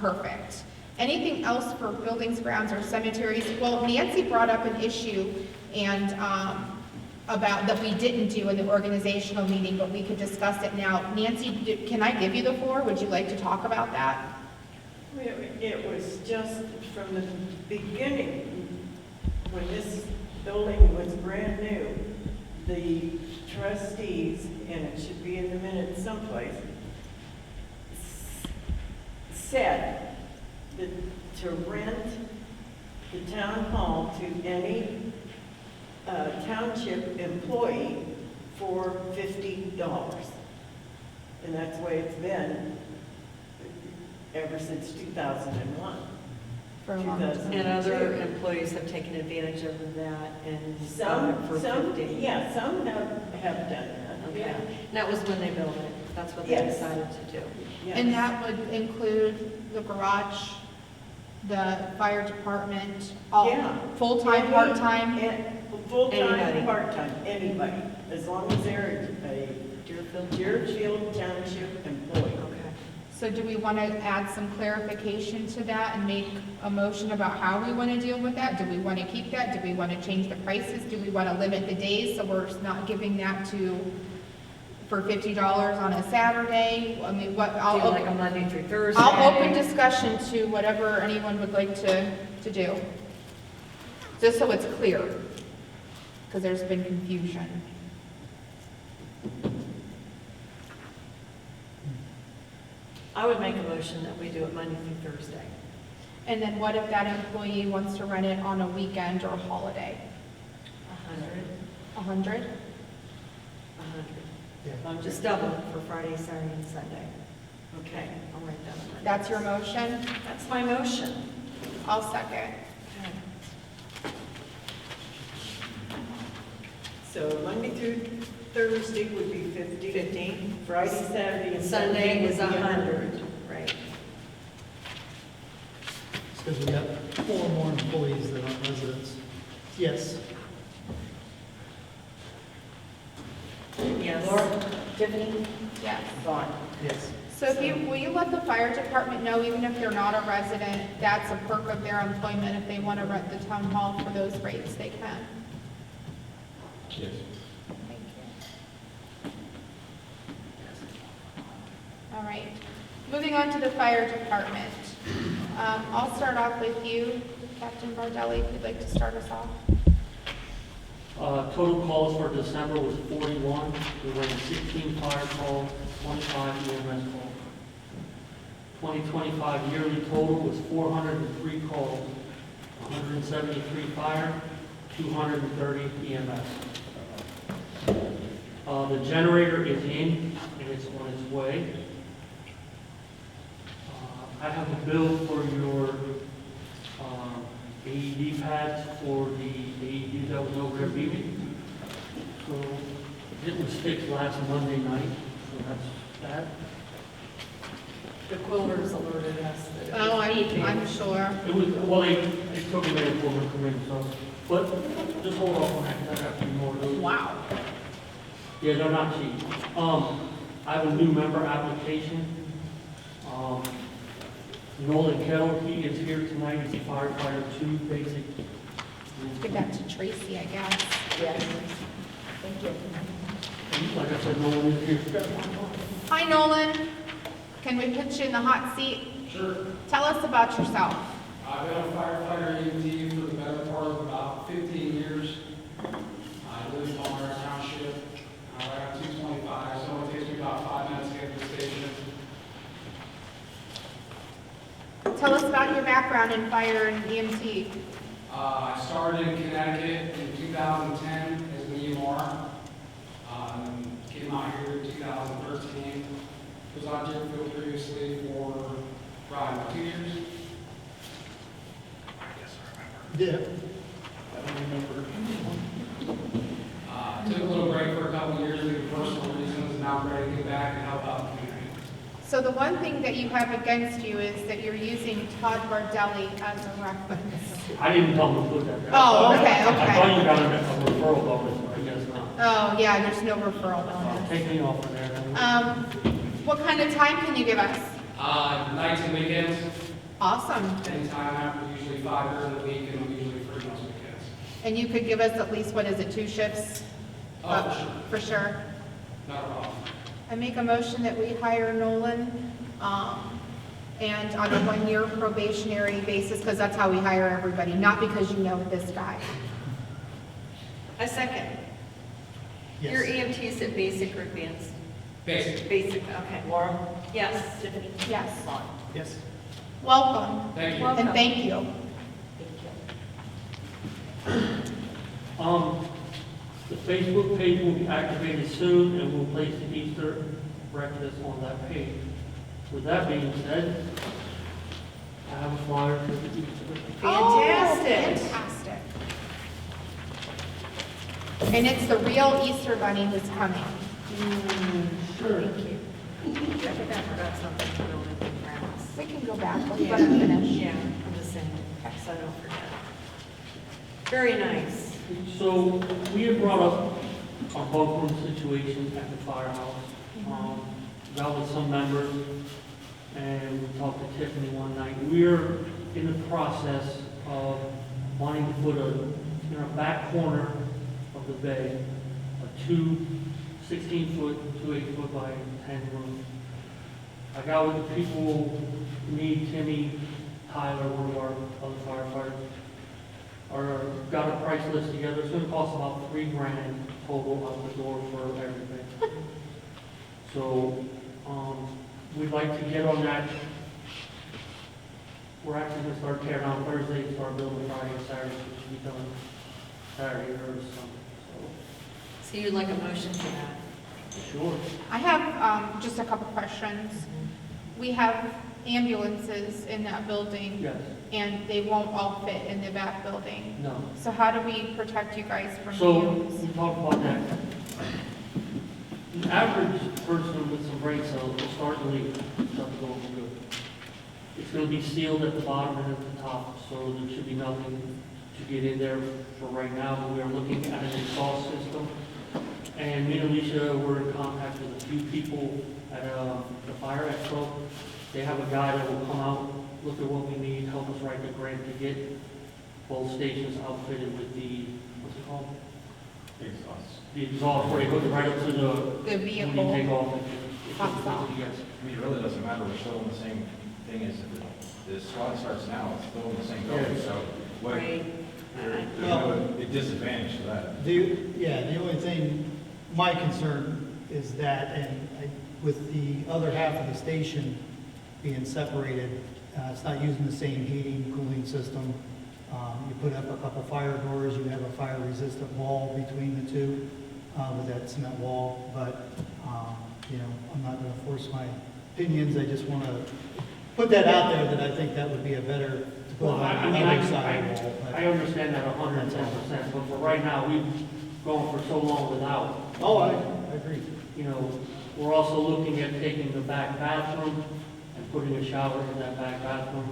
Perfect. Anything else for buildings, grounds, or cemeteries? Well, Nancy brought up an issue and, about, that we didn't do in the organizational meeting, but we could discuss it now. Nancy, can I give you the floor? Would you like to talk about that? It was just from the beginning, when this building was brand new, the trustees, and it should be in the minutes someplace, said that to rent the town hall to any township employee for $50. And that's the way it's been ever since 2001. For a long time. 2002. And other employees have taken advantage of that and done it for Some, 50. yeah, some have done that. Okay, Yeah. and that was when they built it, that's what they Yes. decided to do. Yes. And that would include the garage, the fire department, all, Yeah. full-time, Any- part-time? and Anybody. Full-time, part-time, anybody, as long as they're a Deerfield? Deerfield Township employee. Okay. So do we want to add some clarification to that and make a motion about how we want to deal with that? Do we want to keep that? Do we want to change the prices? Do we want to limit the days so we're not giving that for $50 on a Saturday? I mean, what, Do like a Monday through Thursday? I'll open discussion to whatever anyone would like to do. Just so it's clear, because there's been confusion. I would make a motion that we do it Monday through Thursday. And then what if that employee wants to run it on a weekend or a holiday? 100, 100? 100. Yeah. Just double it for Friday, Saturday, and Sunday. Okay, I'll write that one. That's your motion? That's my motion. I'll second. So Monday through Thursday would be 50. 50. Friday, Saturday, and Sunday is would be 100. Right. It's because we got 4 more employees that aren't residents. Yes. Yes. Laura, Tiffany, Yes. Vaughn. Yes. So if you, will you let the fire department know, even if they're not a resident, that's a perk of their employment, if they want to rent the town hall for those rates, they can? Yes. Thank you. All right, moving on to the fire department. I'll start off with you, Captain Bardelli, if you'd like to start us off. Total calls for December was 41. We ran 16 fire calls, 25 EMS calls. 2025 yearly total was 403 calls, 173 fire, 230 EMS. The generator is in and it's on its way. I have a bill for your AED pads for the AED that was over at Videomic. So it was fixed last Monday night, so that's that. The Quillers alerted us that it was Oh, beeping. I'm sure. It was, well, they took a minute for me to come in, so, but just hold off on that, 'cause I got a few more of those. Wow. Yeah, they're not cheap. I have a new member application. Nolan Kettle, he is here tonight, he's a firefighter 2, basic. Give that to Tracy, I guess. Yes. Thank you. Like I said, no one is here. Hi, Nolan. Can we put you in the hot seat? Sure. Tell us about yourself. I've been a firefighter EMT for the better part of about 15 years. I live in Larura Township. I got 225, so it takes me about 5 minutes to get to the station. Tell us about your background in fire and EMT. I started in Connecticut in 2010 as an EMR. Came out here in 2013. Was on Deerfield previously for about 2 years. Yeah. I don't remember. Took a little break for a couple of years due to personal reasons, and now I'm ready to get back and help out the community. So the one thing that you have against you is that you're using Todd Bardelli as a reference. I didn't tell him to put that there. Oh, okay, I thought okay. you got a referral bonus, but I guess not. Oh, yeah, there's no referral bonus. Take me off of there then. What kind of time can you give us? Nights and weekends, Awesome. anytime after usually 5 during the week, and I'm usually free most weekends. And you could give us at least, what is it, 2 shifts? Oh, for sure, For sure. not a problem. I make a motion that we hire Nolan, and on a 1-year probationary basis, because that's how we hire everybody, not because you know this guy. A second. Yes. Your EMTs at basic or advanced? Basic. Basic, okay. Laura, Yes. Tiffany, Yes. Vaughn. Yes. Welcome, Thank you. and thank you. The Facebook page will be activated soon, and we'll place the Easter breakfast on that page. With that being said, I have a flyer for the Easter. Fantastic. Oh, fantastic. And it's the real Easter Bunny who's coming. Sure. Thank you. I think I forgot something to go with the grass. We can go back, let's let him finish. Yeah, I'm just saying, so I don't forget. Very nice. So we had brought up a bunk room situation at the firehouse. Got with some members, and we talked to Tiffany one night. We're in the process of wanting to put in our back corner of the bay, a 16-foot, 8-foot by 10 room. I got with the people, me, Timmy, Tyler, one of our other firefighters, got a price price list together. It's gonna cost about $3,000 total out the door for everything. So, we'd like to get on that. We're actually gonna start tearing down Thursday, and start building Friday and Saturday, so it should be done Saturday or Sunday, So you'd like a motion for that? so, sure. I have just a couple questions. We have ambulances in that building, Yes, and they won't all fit in the back building. no. So how do we protect you guys from So, fumes? we talked about that. The average person with some brain cells will start to leak, start to go good. It's gonna be sealed at the bottom and at the top, so there should be nothing to get in there for right now. But we are looking at an exhaust system. And me and Alicia were in contact with a few people at the fire expo. They have a guy that will come out, look at what we need, help us write the grant to get both stations outfitted with the, what's it called? The exhaust, where you hook it right up to the, The when you take vehicle, off. Hot stop. Yes. I mean, it really doesn't matter, we're still in the same thing as the squad starts now, it's still in the same building, so what, Right. there's no disadvantage to that. The only thing, my concern is that, and with the other half of the station being separated, it's not using the same heating, cooling system. You put up a couple fire doors, you have a fire-resistant wall between the two, with that cement wall, but, I'm not gonna force my opinions, I just wanna put that out there, that I think that would be a better, to put Well, on the other side wall. but- I understand that 110%, but for right now, we've gone for so long without. Oh, I agree. We're also looking at taking the back bathroom and putting a shower in that back bathroom,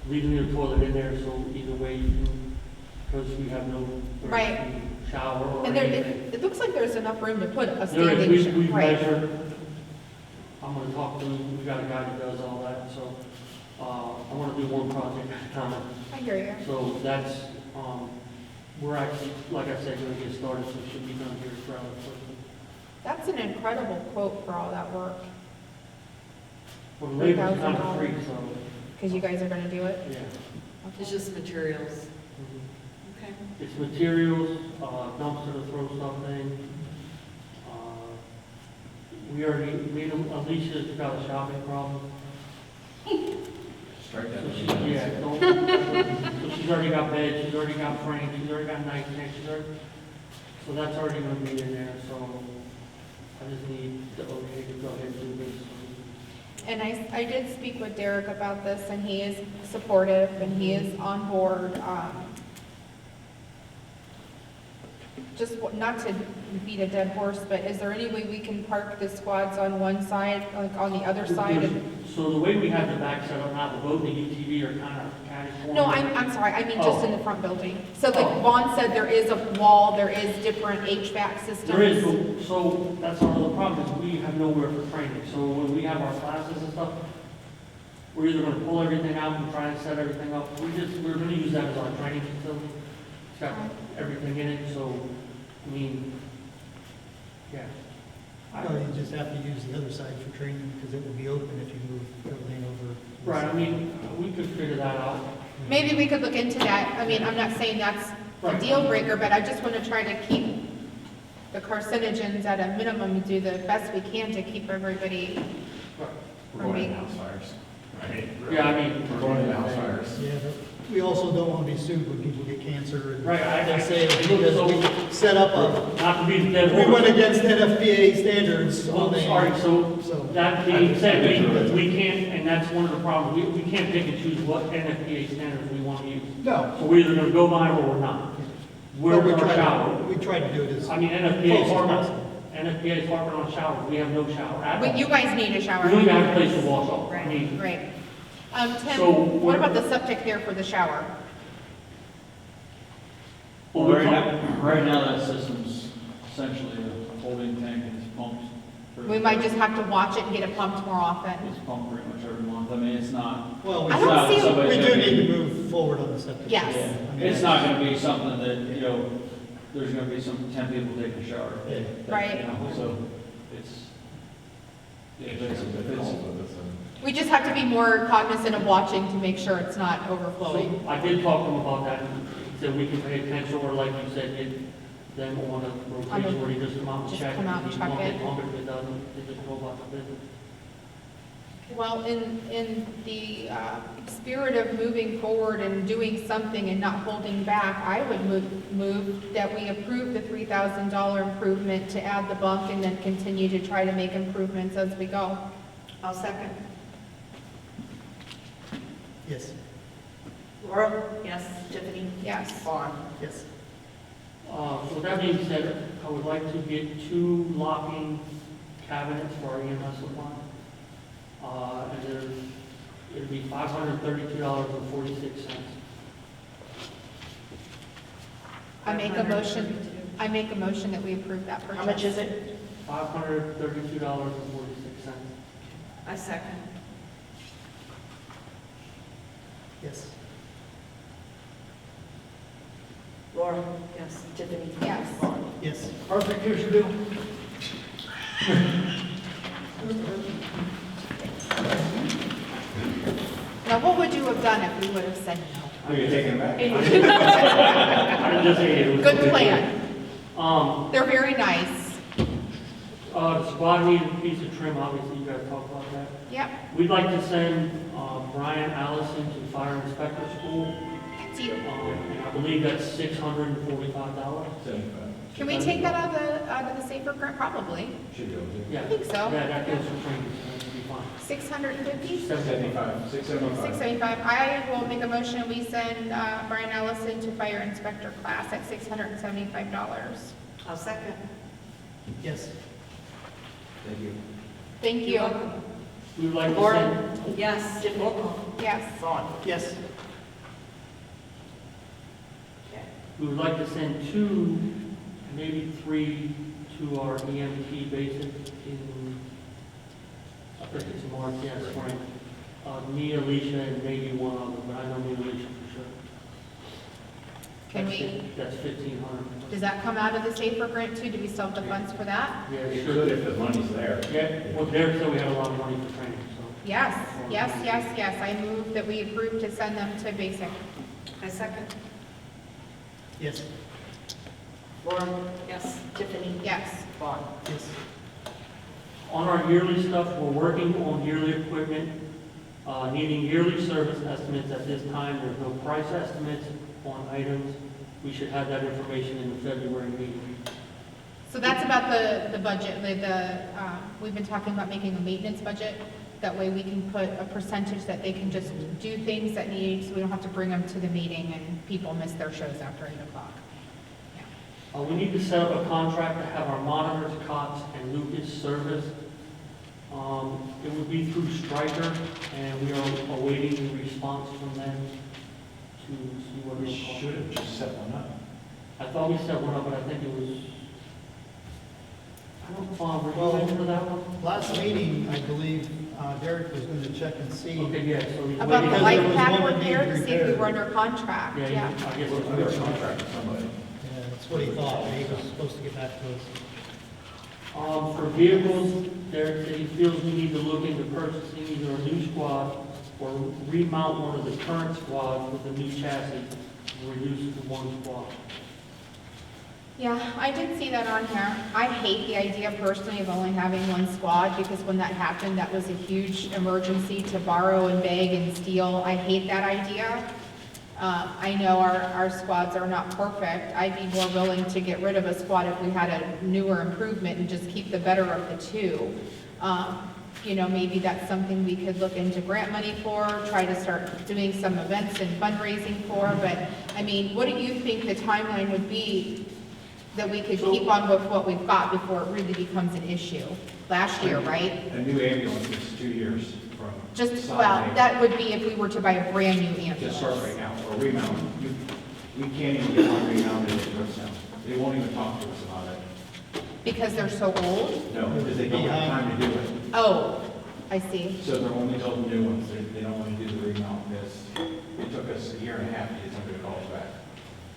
leaving the toilet in there, so either way you can, because we have no Right. shower or And there, anything. it looks like there's enough room to put a There standing is, shower. we've Right. measured, I'm gonna talk to, we got a guy that does all that, so, I wanna do one project at a time. I hear you. So that's, we're actually, like I said, gonna get started, so it should be done here fairly quickly. That's an incredible quote for all that work, Well, the labor's kind of $3,000. free, so, because you guys are gonna do it. yeah. It's just materials. Mhm. Okay. It's materials, dumpster to throw stuff in. We already, me and Alicia's got a shopping problem. Strike that. So she, yeah, don't, so she's already got beds, she's already got frames, she's already got nightstands, so that's already gonna be in there, so I just need the okay to go ahead and do this. And I did speak with Derek about this, and he is supportive, and he is on board. Just not to beat a dead horse, but is there any way we can park the squads on one side, like on the other side? So the way we have the back set up now, the boat and the UTV are kind of catty corner. No, I'm sorry, I mean just in the front building. So like Vaughn said, there is a wall, there is different HVAC systems. There is, so that's our other problem, is we have nowhere for training. So when we have our classes and stuff, we're either gonna pull everything out and try and set everything up. We're gonna use that as our training facility. It's got everything in it, so, I mean, yeah. No, you just have to use the other side for training, because it will be open if you move everything over. Right, I mean, we could figure that out. Maybe we could look into that. I mean, I'm not saying that's a Right. deal breaker, but I just want to try to keep the carcinogens at a minimum, and do the best we can to keep everybody Right. We're from going being. to house fires. Right? Yeah, I mean. We're going to house fires. Yeah, but we also don't want to be sued when people get cancer. And Right, I say, say, because we set up a, not to be the dead we went horse. against NFPA standards on Well, the. sorry, so So, that being said, we can't, and that's one of the problems, we can't pick and choose what NFPA standards we want to use. no. So we're either gonna go by it or we're not. But Where's our shower? we try to do it as. I mean, NFPA close is as harping, possible. NFPA is harping on showers, we have no shower at all. But you guys need a shower. We don't even have a place to wash off, I Right, mean, right. Tim, So, what we're- about the septic there for the shower? Well, right now that system's essentially a holding tank and it's pumped. We might just have to watch it and get it pumped more often. It's pumped pretty much every month. I mean, it's not. Well, I it's don't not see- somebody's we do gonna be- need to move forward on the septic. Yes. Yeah. I mean, It's not gonna be something that, there's gonna be some 10 people taking a shower. Yeah. Right. So it's, If it's, We just have to be more cognizant of watching to make sure it's not so overflowing. I did talk to him about that, and he said we can pay attention, or like you said, get them on a rotation where they just come out and Just check. come out and If check one it. get longer, if it doesn't, they just go about the business. Well, in the spirit of moving forward and doing something and not holding back, I would move that we approve the $3,000 improvement to add the bunk and then continue to try to make improvements as we go. I'll second. Yes. Laura? Yes. Tiffany? Yes. Vaughn? Yes. With that being said, I would like to get 2 locking cabinets for our EMS supply. And it'd be $532.46. I make a motion that we approve that purchase. How much is it? $532.46. I second. Yes. Laura? Yes. Tiffany? Yes. Vaughn? Yes. Perfect, here's your bill. Now, what would you have done if we would have said no? Are you taking it back? I'm just saying, it was. Good plan. The They're very nice. squad needed a piece of trim, obviously, you guys talked about that. Yep. We'd like to send, Brian Allison to fire inspector school. Do you- And I believe that's $645. 75. Can we take that out of the safer grant? Probably. Should go to. Yeah. I think so. Yeah, that goes for training, so that should be fine. 650? 75, 675. 675. I will make a motion, we send Brian Ellison to fire inspector class at $675. I'll second. Yes. Thank you. Thank you. We would like to Laura? send, Yes. Tiffany? Yes. Vaughn? Yes. we would like to send 2, maybe 3 to our EMT basic in, I think it's March, yes, spring. Me, Alicia, and maybe one other, but I know me, and Alicia for sure. Can we, That's 1,500. does that come out of the safer grant too? Do we still have the funds for that? Yeah, You sure. could if the money's there. Yeah, well, there, so we have a lot of money for training, so. Yes, yes, yes, yes. I move that we approve to send them to basic. I second. Yes. Laura? Yes. Tiffany? Yes. Vaughn? Yes. On our yearly stuff, we're working on yearly equipment, needing yearly service estimates at this time. There's no price estimates on items. We should have that information in the February meeting. So that's about the budget, we've been talking about making a maintenance budget. That way we can put a percentage that they can just do things that need, so we don't have to bring them to the meeting and people miss their shows after 8 o'clock. We need to set up a contract to have our monitors, cots, and Lucas serviced. It would be through Stryker, and we are awaiting the response from them to see what We it'll cost. should have just set one up. I thought we set one up, but I think it was, I don't know, were Well- you in for that one? Last meeting, I believe, Derek was going to check and see. Okay, yeah, so he's About waiting. the Because light there was pack one that repair, to needed see if we were repaired. under contract, Yeah, yeah. I guess We're it's under good. contract with somebody. Yeah, that's what he thought. He was supposed to get back to us. For vehicles, Derek said he feels we need to look into purchasing either a new squad or remount one of the current squads with a new chassis and reduce it to one squad. Yeah, I did see that on here. I hate the idea personally of only having one squad, because when that happened, that was a huge emergency to borrow and beg and steal. I hate that idea. I know our squads are not perfect. I'd be more willing to get rid of a squad if we had a newer improvement and just keep the better of the two. Maybe that's something we could look into grant money for, try to start doing some events and fundraising for. But, I mean, what do you think the timeline would be that we could keep on with what we've got before it really becomes an issue? Last year, right? A new ambulance is 2 years from. Just, signing. well, that would be if we were to buy a brand new Just start right ambulance. now, or remount. We can't even get one remounted at Town. They won't even talk to us about it. Because they're so old? No, because they don't have time to do it. Oh, I see. So they're only building new ones. They don't want to do the remount this. It took us a year and a half to get somebody to call us back.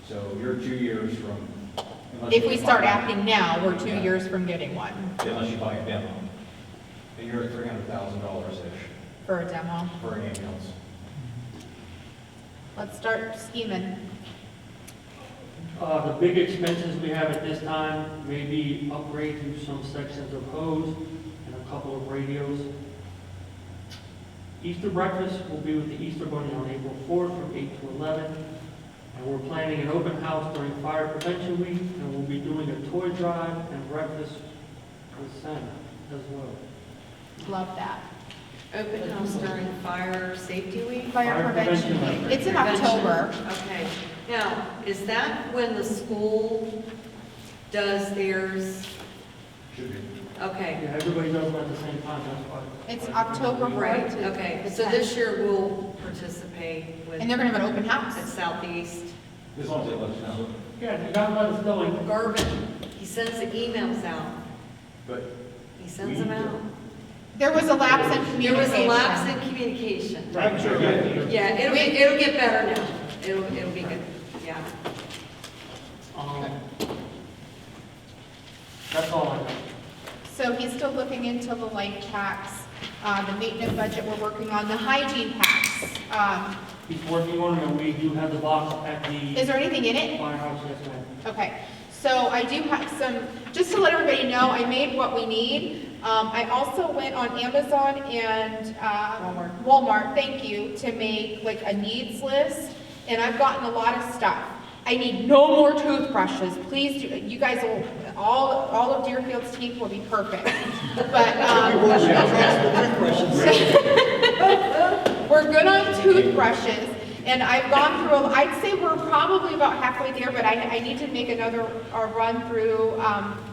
So you're 2 years from. unless If you we buy- start acting now, we're 2 Yeah. years from getting one Unless you buy a demo. And you're at $300,000-ish for a demo. for an ambulance. Let's start scheming. The big expenses we have at this time may be upgrade to some sections of hose and a couple of radios. Easter breakfast will be with the Easter Bunny on April 4th from 8 to 11. And we're planning an open house during Fire Prevention Week, and we'll be doing a toy drive and breakfast with Santa as well. Love that. Open house during fire safety week? Fire Fire prevention prevention. week. It's in Prevention. October. Okay. Now, is that when the school does theirs? Should be. Okay. Yeah, everybody does it at the same time, that's why. It's October Right, 4th. okay. So this year we'll participate with And they're gonna have an open at house. Southeast. As long as they let us know. Yeah, you gotta let us know. And Garvin, he sends the emails out. But He sends them out. There was a lapse in There communication. was a lapse in communication. I'm sure. Yeah, it'll get better now. It'll be good, yeah. That's all I got. So he's still looking into the light packs, the maintenance budget we're working on, the hygiene packs. He's working on it, and we do have the box at the Is there anything in it? firehouse, yes, ma'am. Okay, so I do have some, just to let everybody know, I made what we need. I also went on Amazon and Walmart, thank you, to make like a needs list, and I've gotten a lot of stuff. I need no more toothbrushes, please do, you guys will, all of Deerfield's teeth will be perfect. But, we're good on toothbrushes, and I've gone through, I'd say we're probably about halfway there, but I need to make another run through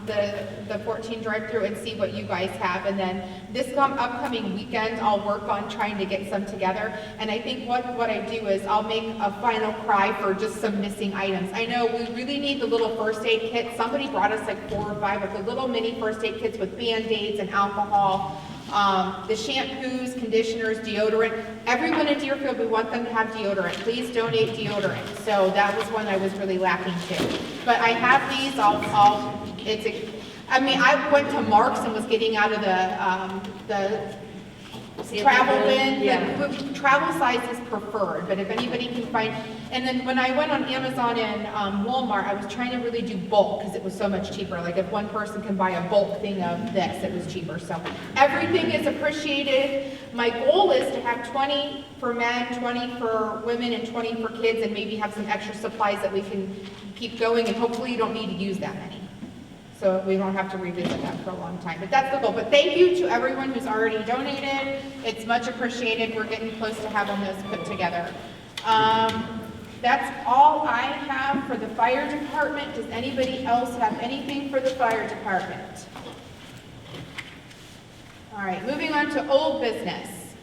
the 14 drive-through and see what you guys have, and then this upcoming weekend, I'll work on trying to get some together, and I think what I do is I'll make a final cry for just some missing items. I know we really need the little first aid kits. Somebody brought us like 4 or 5 of the little mini first aid kits with Band-Aids and alcohol. The shampoos, conditioners, deodorant. Everyone in Deerfield, we want them to have deodorant. Please donate deodorant. So that was one I was really lacking too. But I have these, I went to Mark's and was getting out of the travel bin. Yeah. The travel size is preferred, but if anybody can find, and then when I went on Amazon and Walmart, I was trying to really do bulk because it was so much cheaper. Like if one person can buy a bulk thing of this, it was cheaper. So everything is appreciated. My goal is to have 20 for men, 20 for women, and 20 for kids, and maybe have some extra supplies that we can keep going, and hopefully you don't need to use that many. So we don't have to revisit that for a long time. But that's the goal. But thank you to everyone who's already donated. It's much appreciated. We're getting close to having those put together. That's all I have for the fire department. Does anybody else have anything for the fire department? All right, moving on to old business.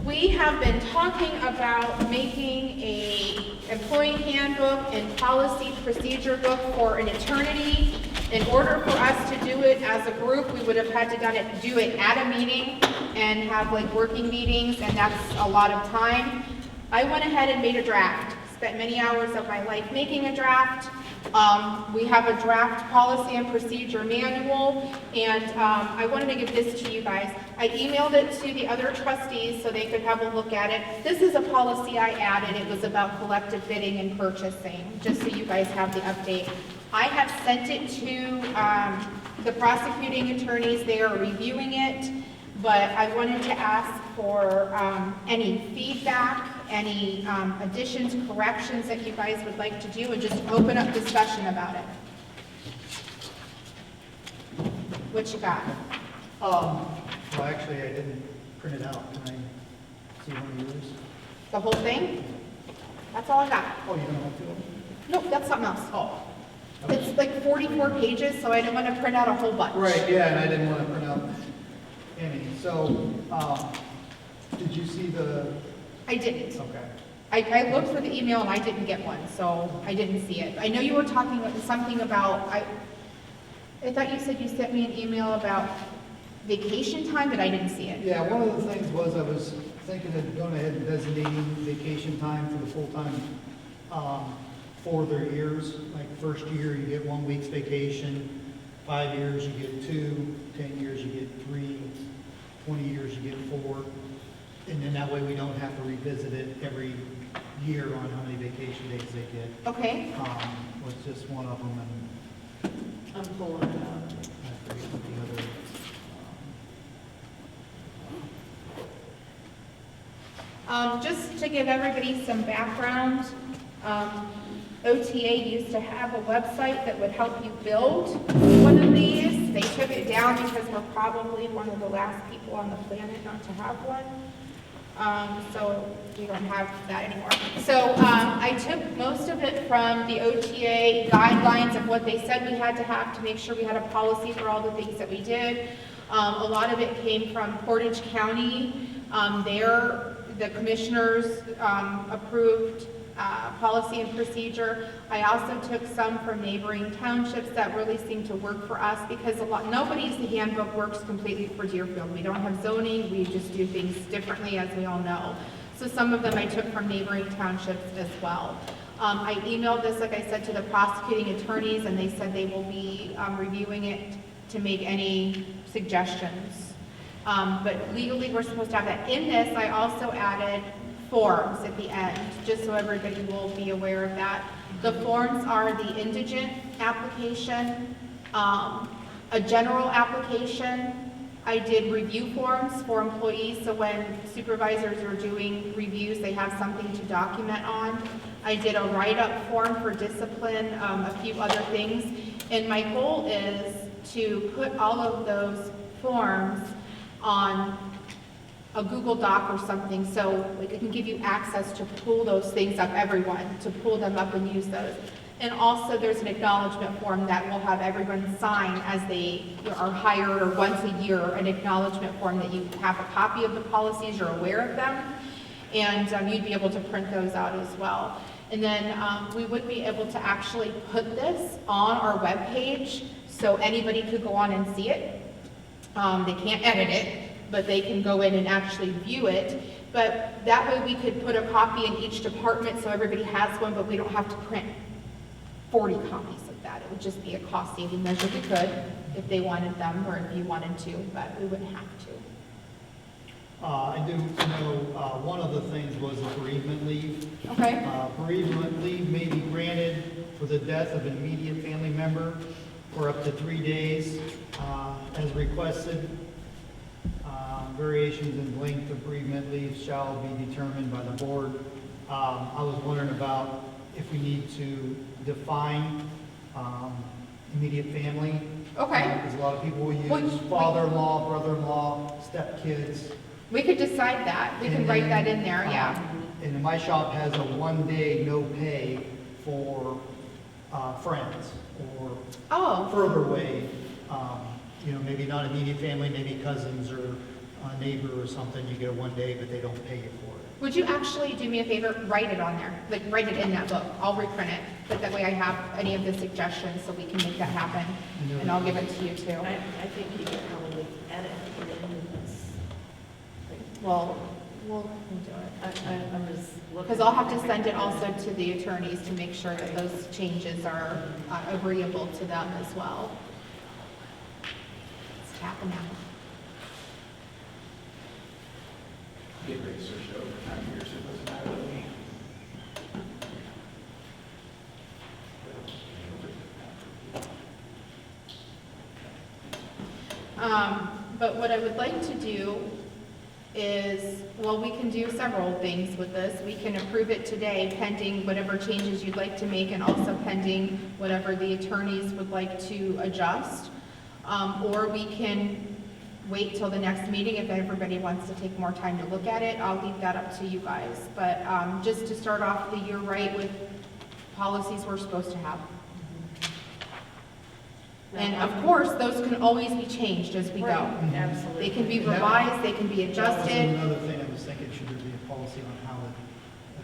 We have been talking about making a employee handbook and policy procedure book for an eternity. In order for us to do it as a group, we would have had to do it at a meeting and have like working meetings, and that's a lot of time. I went ahead and made a draft, spent many hours of my life making a draft. We have a draft policy and procedure manual, and I wanted to give this to you guys. I emailed it to the other trustees so they could have a look at it. This is a policy I added. It was about collective bidding and purchasing, just so you guys have the update. I have sent it to the prosecuting attorneys. They are reviewing it, but I wanted to ask for any feedback, any additions, corrections that you guys would like to do, and just open up discussion about it. What you got? Well, actually, I didn't print it out. Can I see one of yours? The whole thing? That's all I got. Oh, you don't have to? Nope, that's something else. Oh. It's like 44 pages, so I didn't want to print out a whole bunch. Right, yeah, and I didn't want to print out any. So, did you see the, I didn't. okay. I looked for the email and I didn't get one, so I didn't see it. I know you were talking about something about, I thought you said you sent me an email about vacation time, but I didn't see it. Yeah, one of the things was I was thinking of going ahead and designating vacation time for the full-time for their years. Like first year, you get 1 week's vacation, 5 years, you get 2, 10 years, you get 3, 20 years, you get 4. And then that way we don't have to revisit it every year on how many vacation days they get. Okay, Was just one of them, and I'm pulling it up. I forget what the other. just to give everybody some background, OTA used to have a website that would help you build one of these. They took it down because we're probably one of the last people on the planet not to have one. So we don't have that anymore. So I took most of it from the OTA guidelines of what they said we had to have to make sure we had a policy for all the things that we did. A lot of it came from Portage County. The commissioners approved policy and procedure. I also took some from neighboring townships that really seemed to work for us because nobody's handbook works completely for Deerfield. We don't have zoning, we just do things differently, as we all know. So some of them I took from neighboring townships as well. I emailed this, like I said, to the prosecuting attorneys, and they said they will be reviewing it to make any suggestions. But legally, we're supposed to have that. In this, I also added forms at the end, just so everybody will be aware of that. The forms are the indigent application, a general application. I did review forms for employees, so when supervisors are doing reviews, they have something to document on. I did a write-up form for discipline, a few other things. And my goal is to put all of those forms on a Google Doc or something, so it can give you access to pull those things up, everyone, to pull them up and use those. And also, there's an acknowledgement form that will have everyone sign as they are hired, or once a year, an acknowledgement form that you have a copy of the policies, you're aware of them, and you'd be able to print those out as well. And then we would be able to actually put this on our webpage, so anybody could go on and see it. They can't edit it, but they can go in and actually view it. But that way we could put a copy in each department so everybody has one, but we don't have to print 40 copies of that. It would just be a cost saving measure. We could if they wanted them, or if you wanted to, but we wouldn't have to. I do know, one of the things was a bereavement leave. Okay. Bereavement leave may be granted for the death of an immediate family member for up to 3 days, as requested. Variations in length of bereavement leave shall be determined by the board. I was wondering about if we need to define immediate family. Okay. Because a lot of people will use Well, father-in-law, brother-in-law, stepkids. We could decide that. We can write that in there, yeah. And my shop has a 1 day no pay for friends or Oh, further away, maybe not immediate family, maybe cousins or a neighbor or something. You get a 1 day, but they don't pay you for it. would you actually do me a favor? Write it on there, like write it in that book. I'll reprint it, but that way I have any of the suggestions so we can make that happen. And I'll give it to you too. I think you could probably edit it in this. We'll do it. I'm just looking. Because I'll have to send it also to the attorneys to make sure that those changes are agreeable to them as well. It's tapping out. Get ready to switch over time here, so it doesn't matter to me. But what I would like to do is, well, we can do several things with this. We can approve it today pending whatever changes you'd like to make, and also pending whatever the attorneys would like to adjust. Or we can wait till the next meeting if everybody wants to take more time to look at it. I'll leave that up to you guys. But just to start off the year right with policies we're supposed to have. And of course, those can always be changed as we go. Right, absolutely. They can be revised, they can be That was adjusted. another thing I was thinking, should there be a policy on how to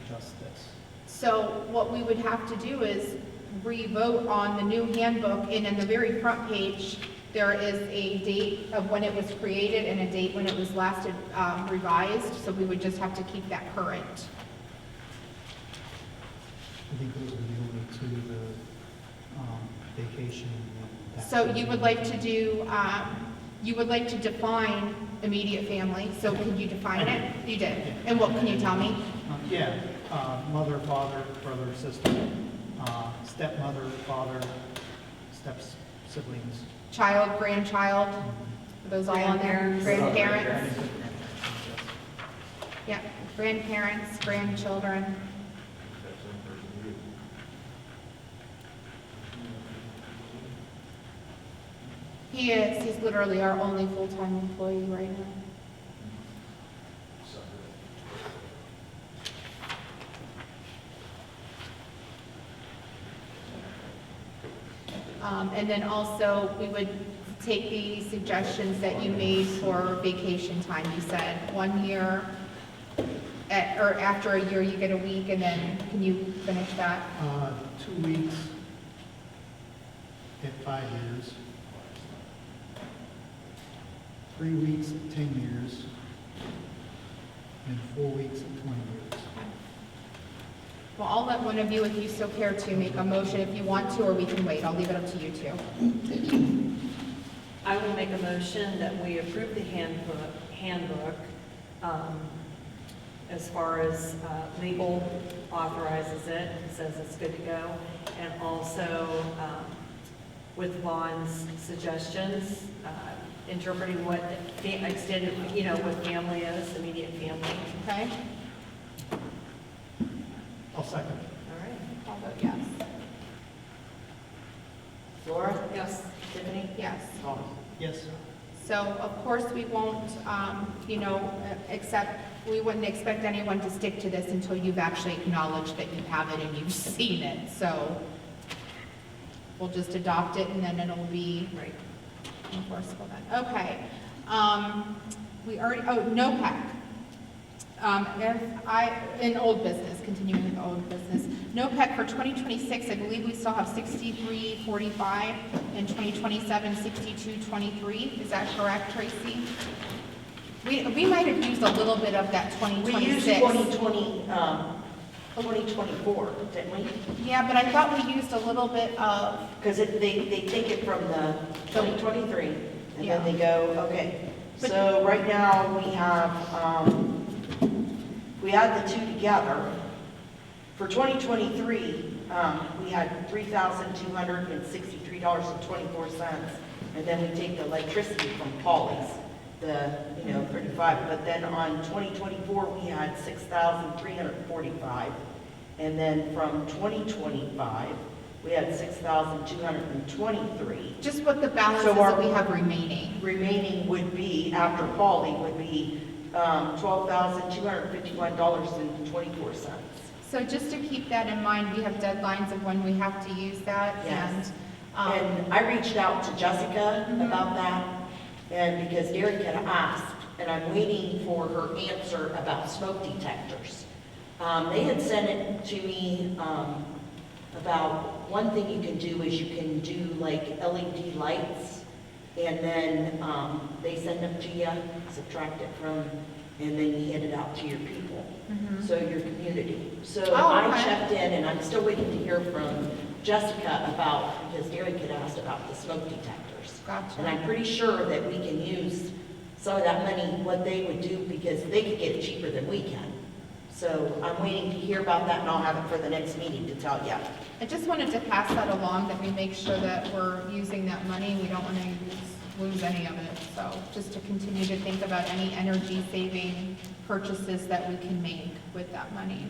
adjust this? So what we would have to do is re-vote on the new handbook, and in the very front page, there is a date of when it was created and a date when it was last revised, so we would just have to keep that current. I think those are the only two, the vacation. and that. So you would like to do, you would like to define immediate family, so could you define it? You did. And what can you tell me? Yeah, mother, father, brother, sister, stepmother, father, step siblings. Child, grandchild, are those all on there? Grandparents? Yeah, grandparents, grandchildren. He's literally our only full-time employee right now. And then also, we would take the suggestions that you made for vacation time. You said 1 year, or after a year, you get a week, and then, can you finish that? 2 weeks at 5 years. 3 weeks at 10 years. And 4 weeks at 20 years. Well, I'll let one of you, if you so care to, make a motion if you want to, or we can wait. I'll leave it up to you two. I will make a motion that we approve the handbook, as far as legal authorizes it, says it's good to go, and also with Vaughn's suggestions, interpreting what extended, what family is, immediate family. Okay? I'll second. All right. I'll vote yes. Laura? Yes. Tiffany? Yes. Vaughn? Yes. So, of course, we won't, we wouldn't expect anyone to stick to this until you've actually acknowledged that you have it and you've seen it. So we'll just adopt it and then it'll be Right. enforceable then. Okay. NOPEC. In old business, continuing with old business. NOPEC for 2026, I believe we still have 63.45, and 2027, 62.23. Is that correct, Tracy? We might have used a little bit of that We 2026. used 2024, didn't we? Yeah, but I thought we used a little bit of, Because they take it from the 2023, and Yeah. then they go, okay. But- So right now, we add the two together. For 2023, we had $3,263.24, and then we take the electricity from Polly's, the 35. But then on 2024, we had 6,345, and then from 2025, we had 6,223. just what the balance So is our- that we have remaining. Remaining would be, after Polly, would be $12,251.24. So just to keep that in mind, we have deadlines of when we have to use that. Yes. And, And I reached out to Jessica about that, and because Derek had asked, and I'm waiting for her answer about smoke detectors. They had sent it to me about one thing you can do is you can do like LED lights, and then they send them to you, subtract it from, and then you hand it out to your people, so your community. So Oh, I okay. checked in, and I'm still waiting to hear from Jessica about, because Derek had asked about the smoke detectors. Gotcha. And I'm pretty sure that we can use some of that money, what they would do, because they could get it cheaper than we can. So I'm waiting to hear about that, and I'll have it for the next meeting to tell you. I just wanted to pass that along, that we make sure that we're using that money. We don't want to lose any of it. So just to continue to think about any energy saving purchases that we can make with that money.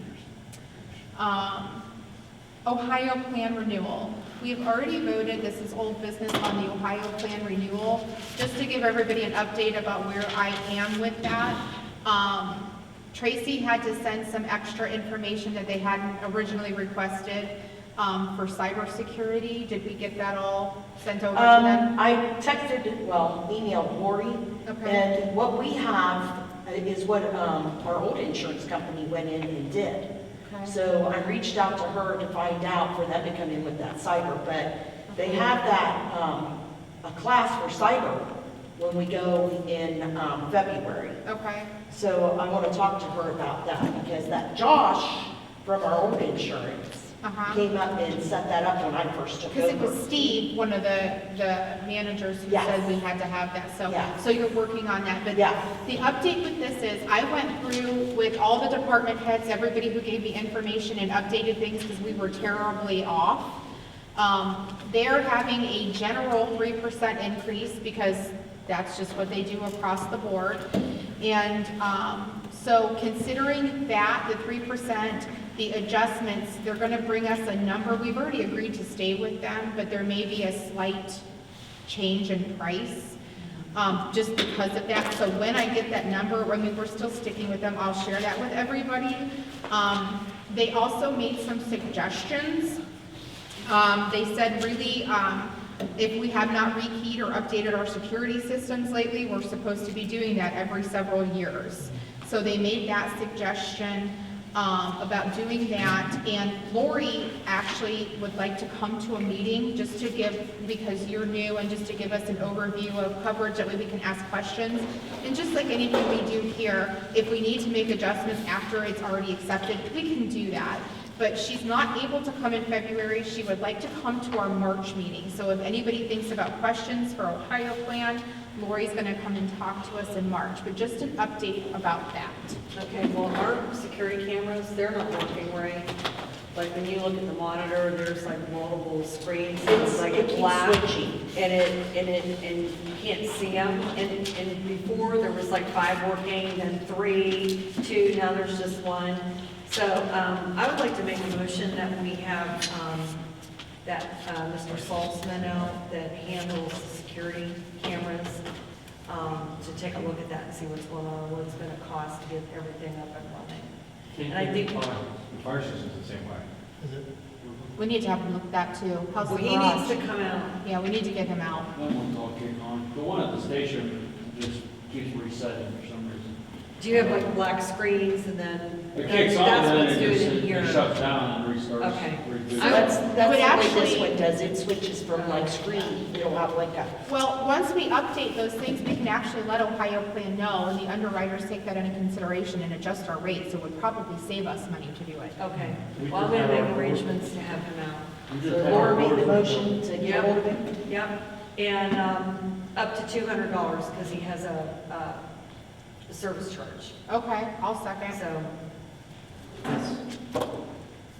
Ohio plan renewal. We have already voted, this is old business, on the Ohio plan renewal. Just to give everybody an update about where I am with that. Tracy had to send some extra information that they hadn't originally requested for cybersecurity. Did we get that all sent over to them? I emailed Lori, Okay. and what we have is what our old insurance company went in and did. Okay. So I reached out to her to find out for them to come in with that cyber, but they have that, a class for cyber when we go in February. Okay, So I want to talk to her about that, because that Josh from our old insurance, came up and set that up when I first took over. Because it was Steve, one of the managers, who Yes. said we had to have that, so, Yeah. so you're working on that. But Yeah. the update with this is, I went through with all the department heads, everybody who gave me information and updated things, because we were terribly off. They're having a general 3% increase, because that's just what they do across the board. And, so considering that, the 3%, the adjustments, they're gonna bring us a number. We've already agreed to stay with them, but there may be a slight change in price, just because of that. So when I get that number, I mean, we're still sticking with them, I'll share that with everybody. They also made some suggestions. They said really, if we have not rekeyed or updated our security systems lately, we're supposed to be doing that every several years. So they made that suggestion about doing that, and Lori actually would like to come to a meeting just to give, because you're new, and just to give us an overview of coverage, that way we can ask questions. And just like anything we do here, if we need to make adjustments after it's already accepted, we can do that. But she's not able to come in February. She would like to come to our March meeting. So if anybody thinks about questions for Ohio Plan, Lori's gonna come and talk to us in March, but just an update about that. Okay, well, our security cameras, they're not working right. Like when you look at the monitor, there's like multiple screens, it's like It keeps black. switching. And you can't see them. And before, there was like 5 working, then 3, 2, now there's just 1. So, I would like to make a motion that we have, Mr. Salzman out that handles the security cameras, to take a look at that and see what's going on, what it's gonna cost to get everything up and running. And I think, The fire system's the same way. Is it? We need to have him look at that too. How's the well, he needs garage? to come out. Yeah, we need to get him out. That one's all kicked on. The one at the station just keeps resetting for some reason. Do you have like black screens and then? It kicks on That's and what's then doing it here. just shuts down and restarts. Okay. reboots. So that's would the way actually- this one does, it switches from like screen, you know, have like a, Well, once we update those things, we can actually let Ohio Plan know, and the underwriters take that into consideration and adjust our rates, so it would probably save us money to do it. Okay, We well, I'm just gonna have make our- arrangements to have him out. We just so had Laura our made the board- motion to get hold of him. Yep, and, up to $200, because he has a service charge, Okay, I'll second. so.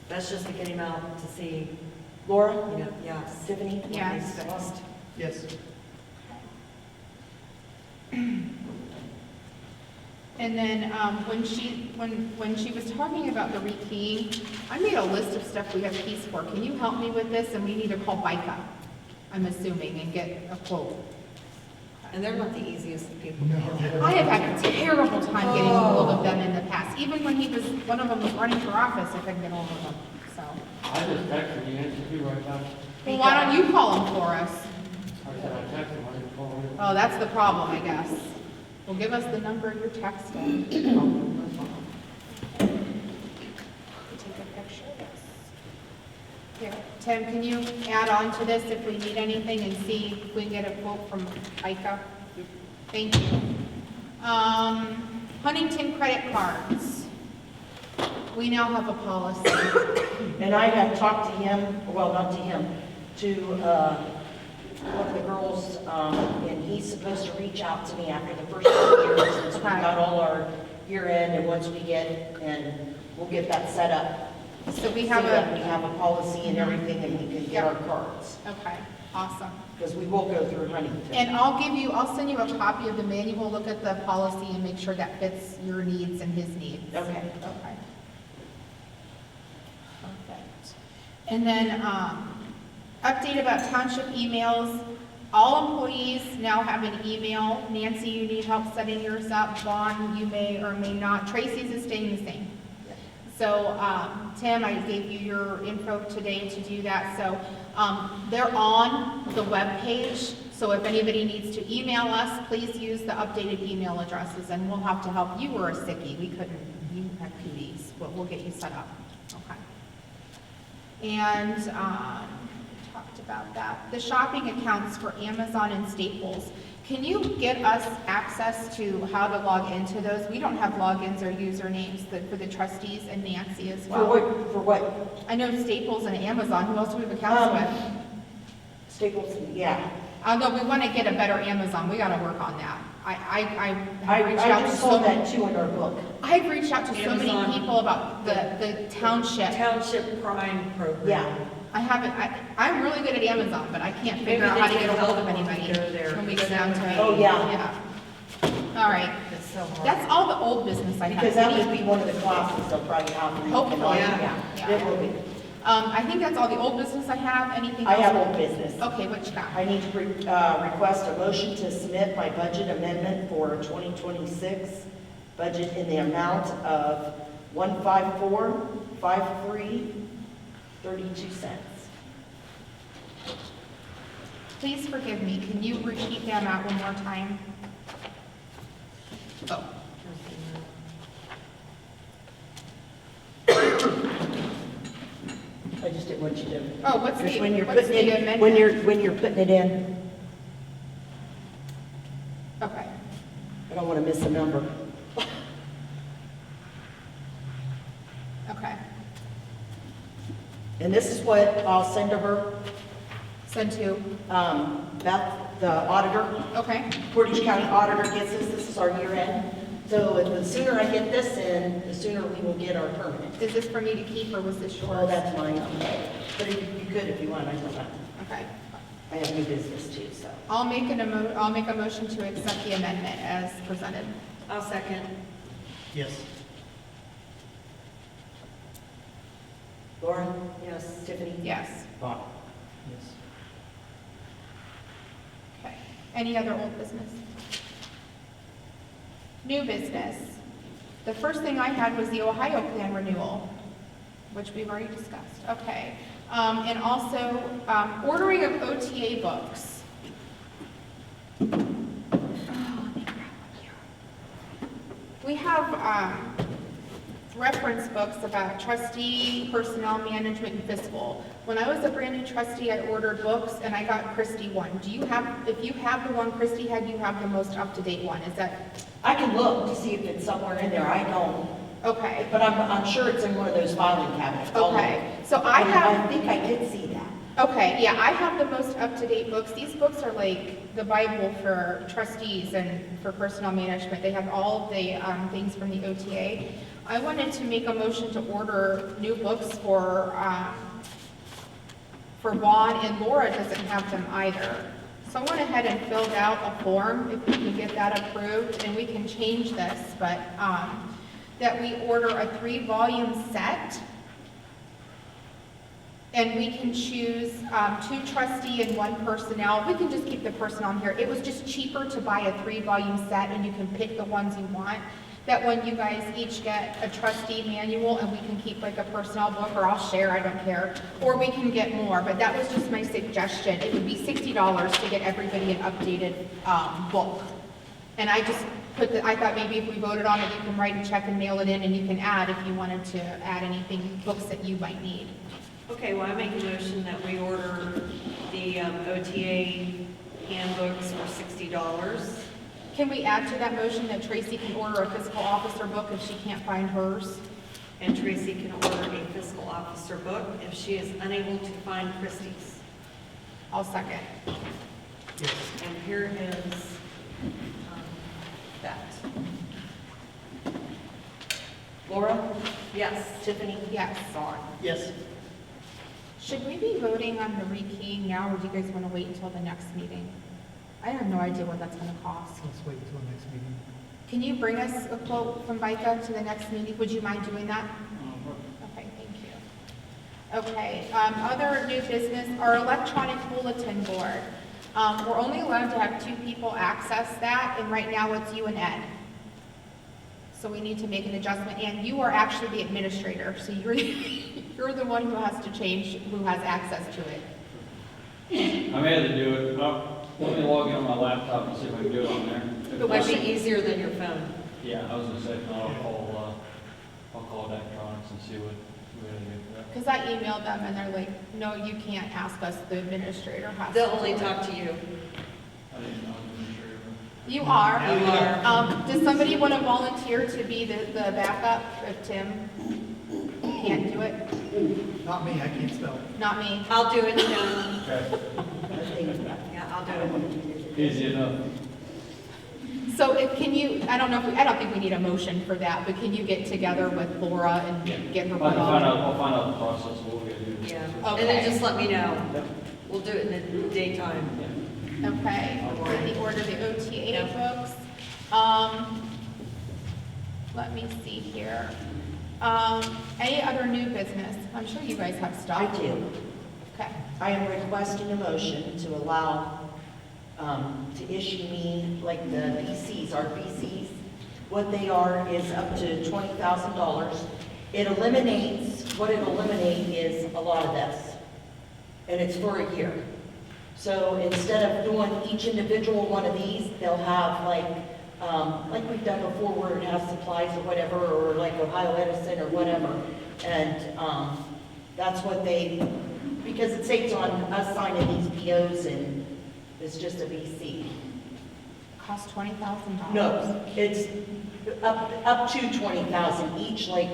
That's just to get him out to see, Laura, you know, yes. Tiffany? what Yes. he's fixed. Yes. And then, when she was talking about the rekeying, I made a list of stuff we have keys for. Can you help me with this? And we need to call BICA, I'm assuming, and get a quote. And they're not the easiest of people. I have had a terrible time getting a hold of them in the past, even when one of them was running for office, I couldn't get hold of them, so. I just texted you, answered you right back. Well, why don't you call them for us? I said I texted him, I didn't call him. Oh, that's the problem, I guess. Well, give us the number you're texting. Take a picture of this. Here, Tim, can you add on to this if we need anything and see if we can get a quote from ICA? Thank you. Huntington credit cards. We now have a policy. And I had talked to him, well, not to him, to one of the girls, and he's supposed to reach out to me after the first 2 years, since we Okay. got all our year end, and once we get, and we'll get that set up. So we So have that we a, have a policy and everything, and we can get our cards, okay, awesome. because we will go through Huntington. And I'll send you a copy of the manual, look at the policy and make sure that fits your needs and his needs. Okay. Okay. Perfect. And then, update about township emails. All employees now have an email. Nancy, you need help setting yours up. Vaughn, you may or may not. Tracy's is staying the same. So, Tim, I gave you your info today to do that. So, they're on the web page. So if anybody needs to email us, please use the updated email addresses, and we'll have to help. You were a sickie. We couldn't, you had cooties, but we'll get you set up. Okay. And, talk talked about that. The shopping accounts for Amazon and Staples. Can you get us access to how to log into those? We don't have logins or usernames for the trustees and Nancy as well. For what? I know Staples and Amazon. Who else do we have accounts with? Staples, yeah. Although we want to get a better Amazon, we got to work on that. I reached I out to just so saw many. that too in our book. I've reached out to so many Amazon. people about the township. Township Prime Program. Yeah. I haven't, I'm really good at Amazon, but I can't Maybe figure out they how to can get a hold help of when we anybody go there. when we go down to. Oh, yeah. Yeah. All right. It's so hard. That's all the old business I have. Because that would be one of the classes they'll probably have. where you can Hopefully, log in. yeah. It will be. I think that's all the old business I have. Anything I else? have old business. Okay, what you got? I need to request a motion to submit my budget amendment for 2026 budget in the amount of $154,503.32. Please forgive me. Can you repeat that amount one more time? Oh, I just didn't want you to. oh, what's Just the, when you're what's putting the it, amendment? when you're putting it in, Okay. I don't want to miss a number. Okay. And this is what I'll send to her, Send to, Beth, the auditor. okay. Portage County Auditor gets this. This is our year end. So the sooner I get this in, the sooner we will get our permit. Is this for me to keep or was this yours? Oh, that's mine. But you could if you want. I don't know. Okay. I have new business too, so. I'll make a motion to accept the amendment as presented. I'll second. Yes. Laura? Yes. Tiffany? Yes. Vaughn? Yes. Okay. Any other old business? New business. The first thing I had was the Ohio plan renewal, which we've already discussed. Okay. And also, ordering of OTA books. Oh, let me grab one here. We have reference books about trustee, personnel management, and fiscal. When I was a brand new trustee, I ordered books and I got Christie one. Do you have, if you have the one Christie had, you have the most up-to-date one? Is that, I can look to see if it's somewhere in there. I don't. okay. But I'm sure it's in one of those filing cabinets. I'll look. Okay, so I I have, think I did see that. okay, yeah, I have the most up-to-date books. These books are like the Bible for trustees and for personnel management. They have all of the things from the OTA. I wanted to make a motion to order new books for Vaughn, and Laura doesn't have them either. So I went ahead and filled out a form, if we can get that approved, and we can change this, but that we order a 3-volume set. And we can choose 2 trustee and 1 personnel. We can just keep the personnel in here. It was just cheaper to buy a 3-volume set, and you can pick the ones you want. That when you guys each get a trustee manual, and we can keep like a personnel book, or I'll share, I don't care. Or we can get more, but that was just my suggestion. It would be $60 to get everybody an updated book. And I just I thought maybe if we voted on it, you can write a check and mail it in, and you can add if you wanted to add anything, books that you might need. Okay, well, I make a motion that we order the OTA handbooks for $60. Can we add to that motion that Tracy can order a fiscal officer book if she can't find hers? And Tracy can order a fiscal officer book if she is unable to find Christie's. I'll second. Yes. And here is that. Laura? Yes. Tiffany? Yes. Vaughn? Yes. Should we be voting on the rekeying now, or do you guys want to wait until the next meeting? I have no idea what that's going to cost. Let's wait until next meeting. Can you bring us a quote from BICA to the next meeting? Would you mind doing that? Okay, thank you. Okay, other new business, our electronic bulletin board. We're only allowed to have 2 people access that, and right now it's you and Ed. So we need to make an adjustment, and you are actually the administrator, so you're, you're the one who has to change, who has access to it. I may have to do it. Let me log in on my laptop and see if I can do it on there. If It might not- be easier than your phone. Yeah, I was gonna say, if not, I'll call Electronics and see what Because I emailed them and they're like, no, you can't ask us, the administrator has to. They'll do only it." talk to you. I didn't know. You are. You are. Does somebody want to volunteer to be the backup if Tim can't do it? Not me, I can't spell. Not me. I'll do it, Okay. yeah, I'll do it. Easy enough. So can you, I don't know, I don't think we need a motion for that, but can you get together with Laura and get her I'll put find on? I'll find out the process, what we're gonna do. Yeah, and Okay. then just let me know. We'll do it in the daytime. Okay, in the order, the OTA Yep. books. Let me see here. Any other new business? I'm sure you guys have stuff. I do. Okay. I am requesting a motion to allow, to issue me, like the BCs, our BCs. What they are is up to $20,000. What it eliminates is a lot of this. And it's for a year. So instead of doing each individual one of these, they'll have like we've done before where it has supplies or whatever, or like Ohio Edison or whatever. And that's what because it saves on us signing these POs and it's just a BC. Cost $20,000. No, it's up to 20,000 each, like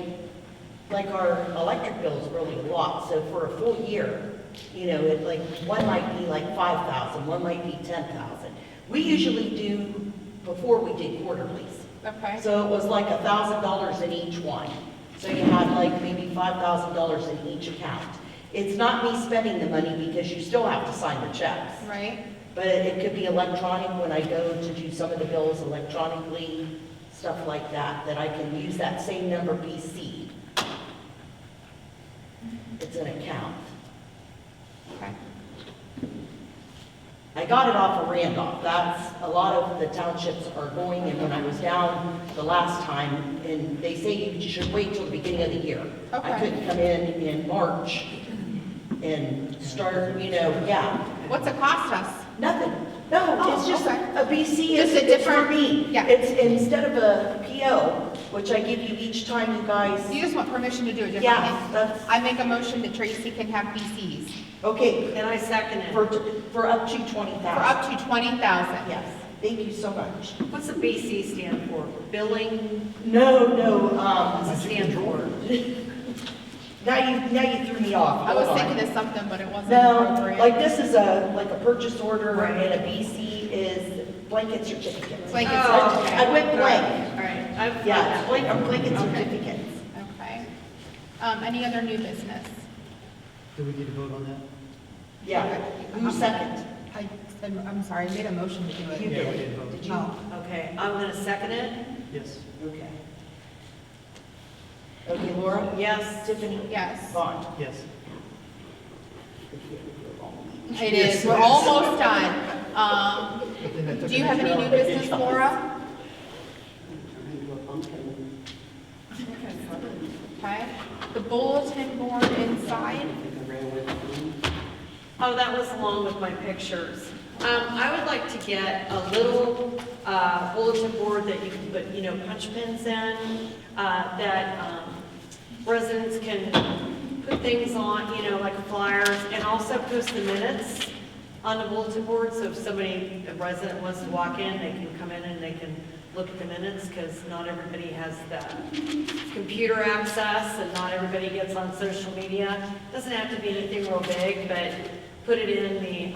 our electric bill is really a lot. So for a full year, one might be like 5,000, one might be 10,000. We usually do, before we did quarterlies. Okay. So it was like $1,000 in each one. So you had like maybe $5,000 in each account. It's not me spending the money because you still have to sign the checks. Right. But it could be electronic when I go to do some of the bills electronically, stuff like that, that I can use that same number BC. It's an account. Okay. I got it off of Randolph. That's, a lot of the townships are going, and when I was down the last time, and they say you should wait till the beginning of the year. I Okay. couldn't come in March and start, yeah. What's it cost us? Nothing. No, Oh, it's just okay. a BC, Just a it's for different- me. yeah. It's instead of a PO, which I give you each time you guys, You just want permission to do it differently? yeah, that's, I make a motion that Tracy can have BCs okay, And I second it. for up to 20,000. for up to 20,000. Yes, thank you so much. What's the BC stand for? Billing, No, what's it stand for? now you threw me off. I was Hold on. thinking of something, but it wasn't No, appropriate. like this is like a purchase order, Right. and a BC is blanket certificates. Blanket Oh, certificate. I went blank. All right. I've- Yeah, it's blanket Okay. certificates. Okay. Any other new business? Do we need to vote on that? Yeah, who second? I'm sorry, I made a motion to do it. You Yeah, we did. did vote. Did you? Oh, Okay, I'm gonna second it. Yes. Okay. Okay, Laura? Yes. Tiffany? yes. Vaughn? Yes. It is, we're almost done. But then that took Do you an have any extra new hour. business, Laura? Okay. The bulletin board inside? Oh, that was along with my pictures. I would like to get a little bulletin board that you can put, punch pins in, that residents can put things on, like flyers, and also post the minutes on the bulletin board, so if a resident wants to walk in, they can come in and they can look at the minutes, because not everybody has the computer access, and not everybody gets on social media. Doesn't have to be anything real big, but put it in the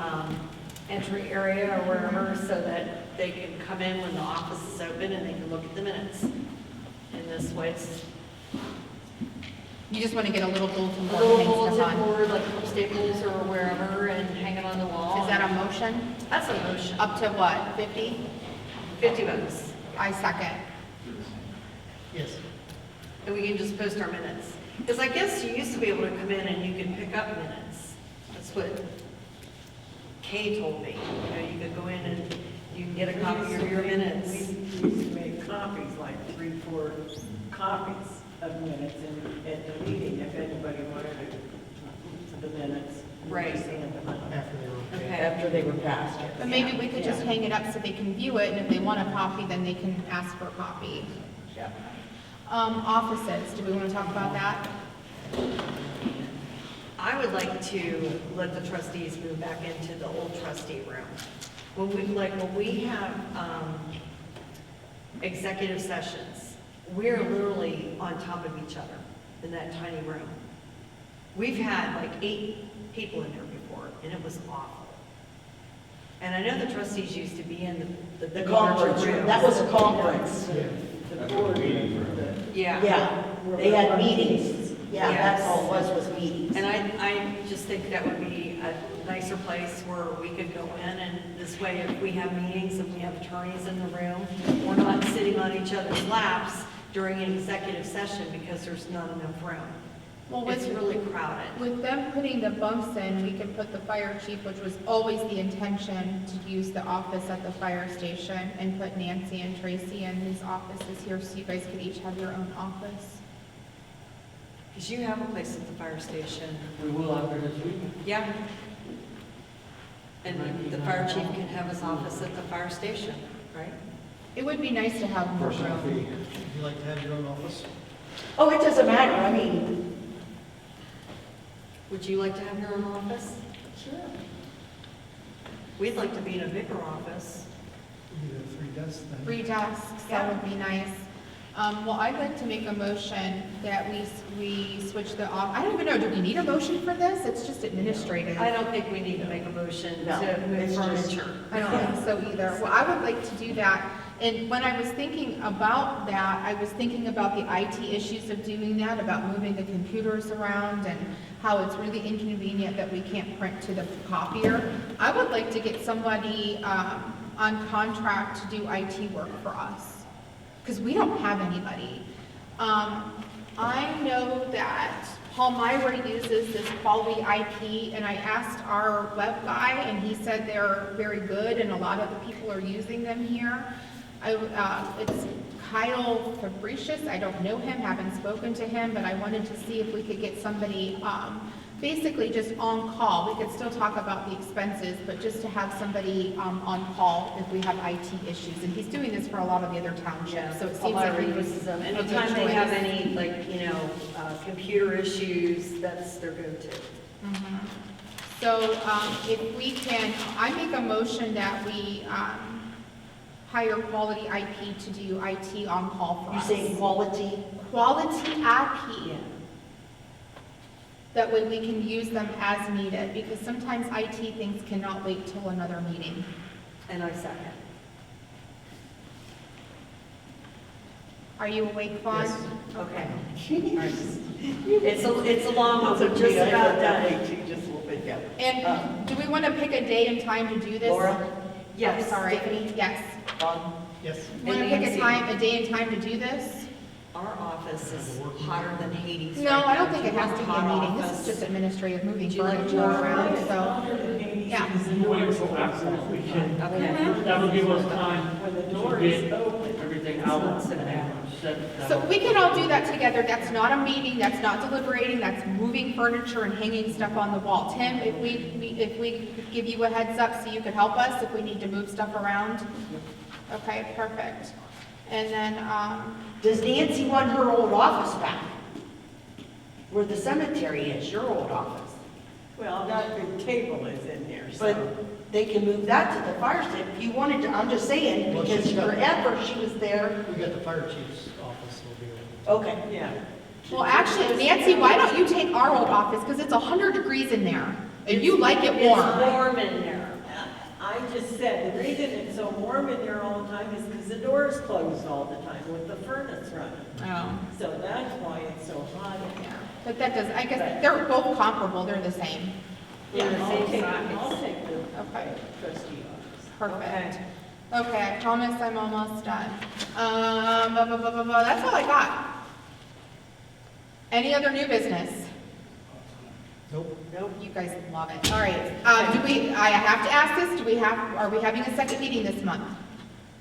entry area or wherever, so that they can come in when the office is open and they can look at the minutes. In this way, it's You just want to get a little bulletin a board little and hang stuff bulletin on? board, like from Staples or wherever, and hang it on the wall. Is that a motion? That's a motion. Up to what, 50? 50 bucks. I second. Yes. And we can just post our minutes. Because I guess you used to be able to come in and you could pick up minutes. That's what Kay told me. You could go in and you can get a copy of your minutes. We used to make copies, like 3-4 copies of minutes at the meeting, if anybody wanted the minutes. Right. Just hand them out. After they were okay. Okay. After they were passed. But maybe we could just hang it up so they can view it, and if they want a copy, then they can ask for a copy. Yeah. Offices, do we want to talk about that? I would like to let the trustees move back into the old trustee room. When we have executive sessions, we're literally on top of each other in that tiny room. We've had like 8 people in there before, and it was awful. And I know the trustees used to be in The conference room, that was a conference. That's what the meetings were. Yeah. Yeah, they had meetings. Yeah, Yes. that's all it was meetings. And I just think that would be a nicer place where we could go in, and this way, if we have meetings and we have attorneys in the room, we're not sitting on each other's laps during an executive session because there's not enough room. Well, It's really crowded. with them putting the bunks in, we can put the fire chief, which was always the intention, to use the office at the fire station, and put Nancy and Tracy in these offices here, so you guys could each have your own office. Because you have a place at the fire station. We will after this weekend. Yeah. And the fire chief can have his office at the fire station, right? It would be nice to have more Personal room. fee. Would you like to have your own office? Oh, it doesn't matter, I mean, Would you like to have your own office? sure. We'd like to be in a bigger office. We need a 3 desks then. 3 desks, that would be nice. Well, I'd like to make a motion that we switch the I don't even know, do we need a motion for this? It's just administrative. I don't think we need to make a motion No, to move it's just- furniture. I don't think so either. Well, I would like to do that. And when I was thinking about that, I was thinking about the IT issues of doing that, about moving the computers around and how it's really inconvenient that we can't print to the copier. I would like to get somebody on contract to do IT work for us, because we don't have anybody. I know that Paul Myra uses this Quality IP, and I asked our web guy, and he said they're very good, and a lot of the people are using them here. It's Kyle Fabricius, I don't know him, haven't spoken to him, but I wanted to see if we could get somebody, basically just on call. We could still talk about the expenses, but just to have somebody on call if we have IT issues. And he's doing this for a lot of the other townships, so it seems like he was uses them. a good Anytime they have choice. any, computer issues, that's their go-to. Mhm. So, if we can, I make a motion that we, hire Quality IP to do IT on call for You us. say quality? Quality IP. That way we can use them as needed, because sometimes IT things cannot wait till another meeting. And I second. Are you awake, Vaughn? Yes. Okay. It's a long one, but just about done. Just a little bit, yeah. And do we want to pick a day and time to do this? Laura? Yes. Oh, sorry, Tiffany? yes. Yes. Want to And pick a Nancy. day and time to do this? Our office is hotter than Hades. No, right I don't now. think it Do you has want to be hot a meeting, this office? is just administrative, moving Would you like furniture more? around, so, yeah. Wait until after this weekend. Okay. That will give us time When the to door is get open. everything It's out not so and bad. set that So up. we can all do that together, that's not a meeting, that's not deliberating, that's moving furniture and hanging stuff on the wall. Tim, if we could give you a heads up so you could help us if we need to move stuff around? Okay, perfect. And then, Does Nancy want her old office back? Where the cemetery is, your old office? Well, that big table is in there, But so. they can move that to the fire station if you wanted to, I'm just saying, Well, because she's got- forever she was there. We got the fire chief's office will be open. Okay. Yeah. well, actually, Nancy, why don't you take our old office, because it's 100 degrees in there, and you like it It's warm. warm in there. I just said, the reason it's so warm in there all the time is because the door's closed all the time with the furnace running. Oh, So that's why it's so hot in yeah, there. but that does, I guess, they're both comparable, they're the same. Yeah, the I'll same take, size. I'll take the Okay, trustee office. perfect. Okay, I promise I'm almost done. That's all I got. Any other new business? Nope. Nope, you guys love it. All right, I have to ask this, are we having a second meeting this month?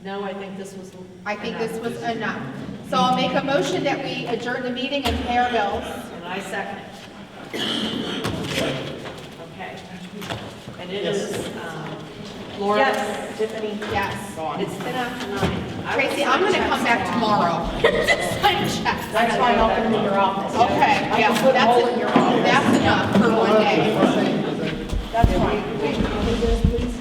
No, I think this was. I think this was enough. So I'll make a motion that we adjourn the meeting and pay our bills. And I second. Okay. And it Yes. is, Laura? Yes, Tiffany? Yes. Gone. It's 10 after 9. Tracy, I'm gonna come back tomorrow. Sign checks. That's fine, I'll put them in your office. Okay, I yeah, can put them all in your office. that's enough for one day. That's fine.